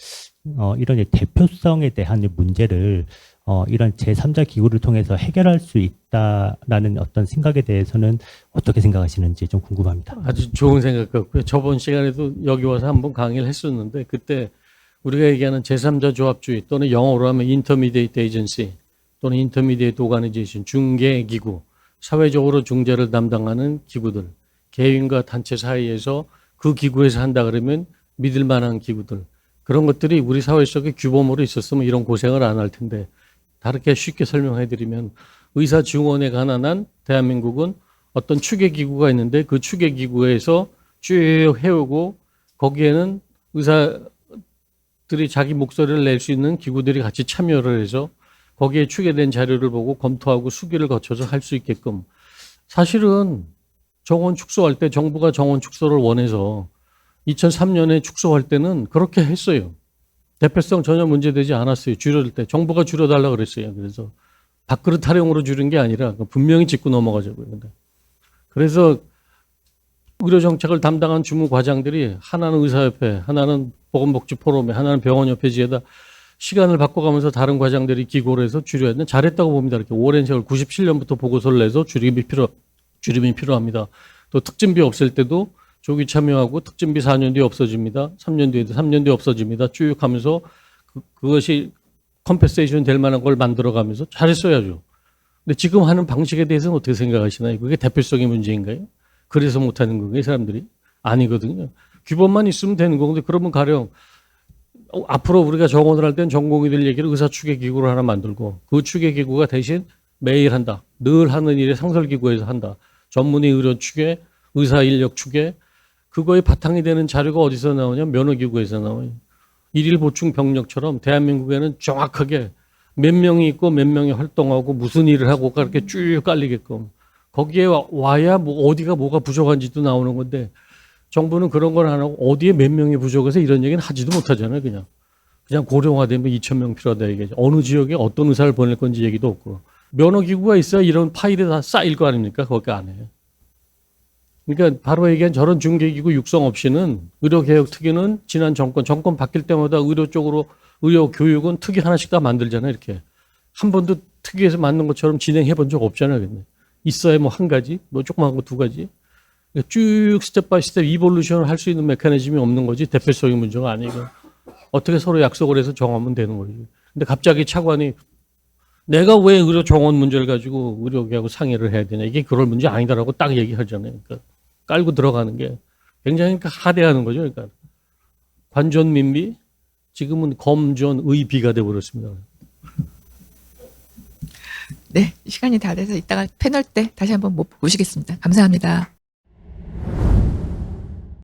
이런 대표성에 대한 문제를 이런 제3자 기구를 통해서 해결할 수 있다라는 어떤 생각에 대해서는 어떻게 생각하시는지 좀 궁금합니다. 아주 좋은 생각 같고요. 저번 시간에도 여기 와서 한번 강의를 했었는데 그때 우리가 얘기하는 제3자 조합주의 또는 영어로 하면 인터미디에이트 에이전시 또는 인터미디에이트 오가니제이션 중개기구, 사회적으로 중재를 담당하는 기구들, 개인과 단체 사이에서 그 기구에서 한다 그러면 믿을 만한 기구들, 그런 것들이 우리 사회 속에 규범으로 있었으면 이런 고생을 안 할 텐데 다르게 쉽게 설명해 드리면 의사 증원에 관한 한 대한민국은 어떤 추계 기구가 있는데 그 추계 기구에서 쭉 해오고 거기에는 의사들이 자기 목소리를 낼 수 있는 기구들이 같이 참여를 해서 거기에 추계된 자료를 보고 검토하고 수기를 거쳐서 할 수 있게끔 사실은 정원 축소할 때 정부가 정원 축소를 원해서 2003년에 축소할 때는 그렇게 했어요. 대표성 전혀 문제되지 않았어요. 줄여들 때 정부가 줄여달라 그랬어요. 그래서 밥그릇 타령으로 줄인 게 아니라 분명히 짚고 넘어가자고요. 그래서 의료정책을 담당한 주무과장들이 하나는 의사협회, 하나는 보건복지포럼에, 하나는 병원협회지에다 시간을 바꿔가면서 다른 과장들이 기고를 해서 줄여야 되는 잘했다고 봅니다. 이렇게 오랜 세월 97년부터 보고서를 내서 줄임이 필요합니다. 또 특진비 없앨 때도 조기 참여하고 특진비 4년 뒤에 없어집니다. 3년 뒤에도 3년 뒤에 없어집니다. 쭉 하면서 그것이 컴pen세이션 될 만한 걸 만들어가면서 잘했어야죠. 근데 지금 하는 방식에 대해서는 어떻게 생각하시나요? 그게 대표성의 문제인가요? 그래서 못하는 건가요, 사람들이? 아니거든요. 규범만 있으면 되는 건데 그러면 가령 앞으로 우리가 정원을 할 땐 전공의들 얘기를 의사추계기구를 하나 만들고 그 추계기구가 대신 매일 한다. 늘 하는 일에 상설기구에서 한다. 전문의 의료 추계, 의사 인력 추계, 그거의 바탕이 되는 자료가 어디서 나오냐? 면허기구에서 나와요. 일일 보충 병력처럼 대한민국에는 정확하게 몇 명이 있고 몇 명이 활동하고 무슨 일을 하고 그렇게 쭉 깔리게끔 거기에 와야 뭐 어디가 뭐가 부족한지도 나오는 건데 정부는 그런 걸 안 하고 어디에 몇 명이 부족해서 이런 얘기는 하지도 못하잖아요. 그냥 고령화되면 2,000명 필요하다 얘기하죠. 어느 지역에 어떤 의사를 보낼 건지 얘기도 없고 면허기구가 있어야 이런 파일이 다 쌓일 거 아닙니까? 거기 안에. 그러니까 바로 얘기한 저런 중개기구 육성 없이는 의료개혁 특위는 지난 정권 바뀔 때마다 의료 쪽으로 의료 교육은 특위 하나씩 다 만들잖아요. 이렇게 한 번도 특위에서 만든 것처럼 진행해 본 적 없잖아요. 근데 있어야 뭐 한 가지, 뭐 조그만 거 두 가지. 그러니까 쭉 스텝 바이 스텝 이볼루션을 할 수 있는 메커니즘이 없는 거지 대표성의 문제가 아니고 어떻게 서로 약속을 해서 정하면 되는 거지. 근데 갑자기 차관이 내가 왜 의료 정원 문제를 가지고 의료계하고 상의를 해야 되냐. 이게 그럴 문제 아니다라고 딱 얘기하잖아요. 그러니까 깔고 들어가는 게 굉장히 하대하는 거죠. 그러니까 관존민비 지금은 검존의비가 되어버렸습니다. 네, 시간이 다 돼서 이따가 패널 때 다시 한번 모시겠습니다. 감사합니다.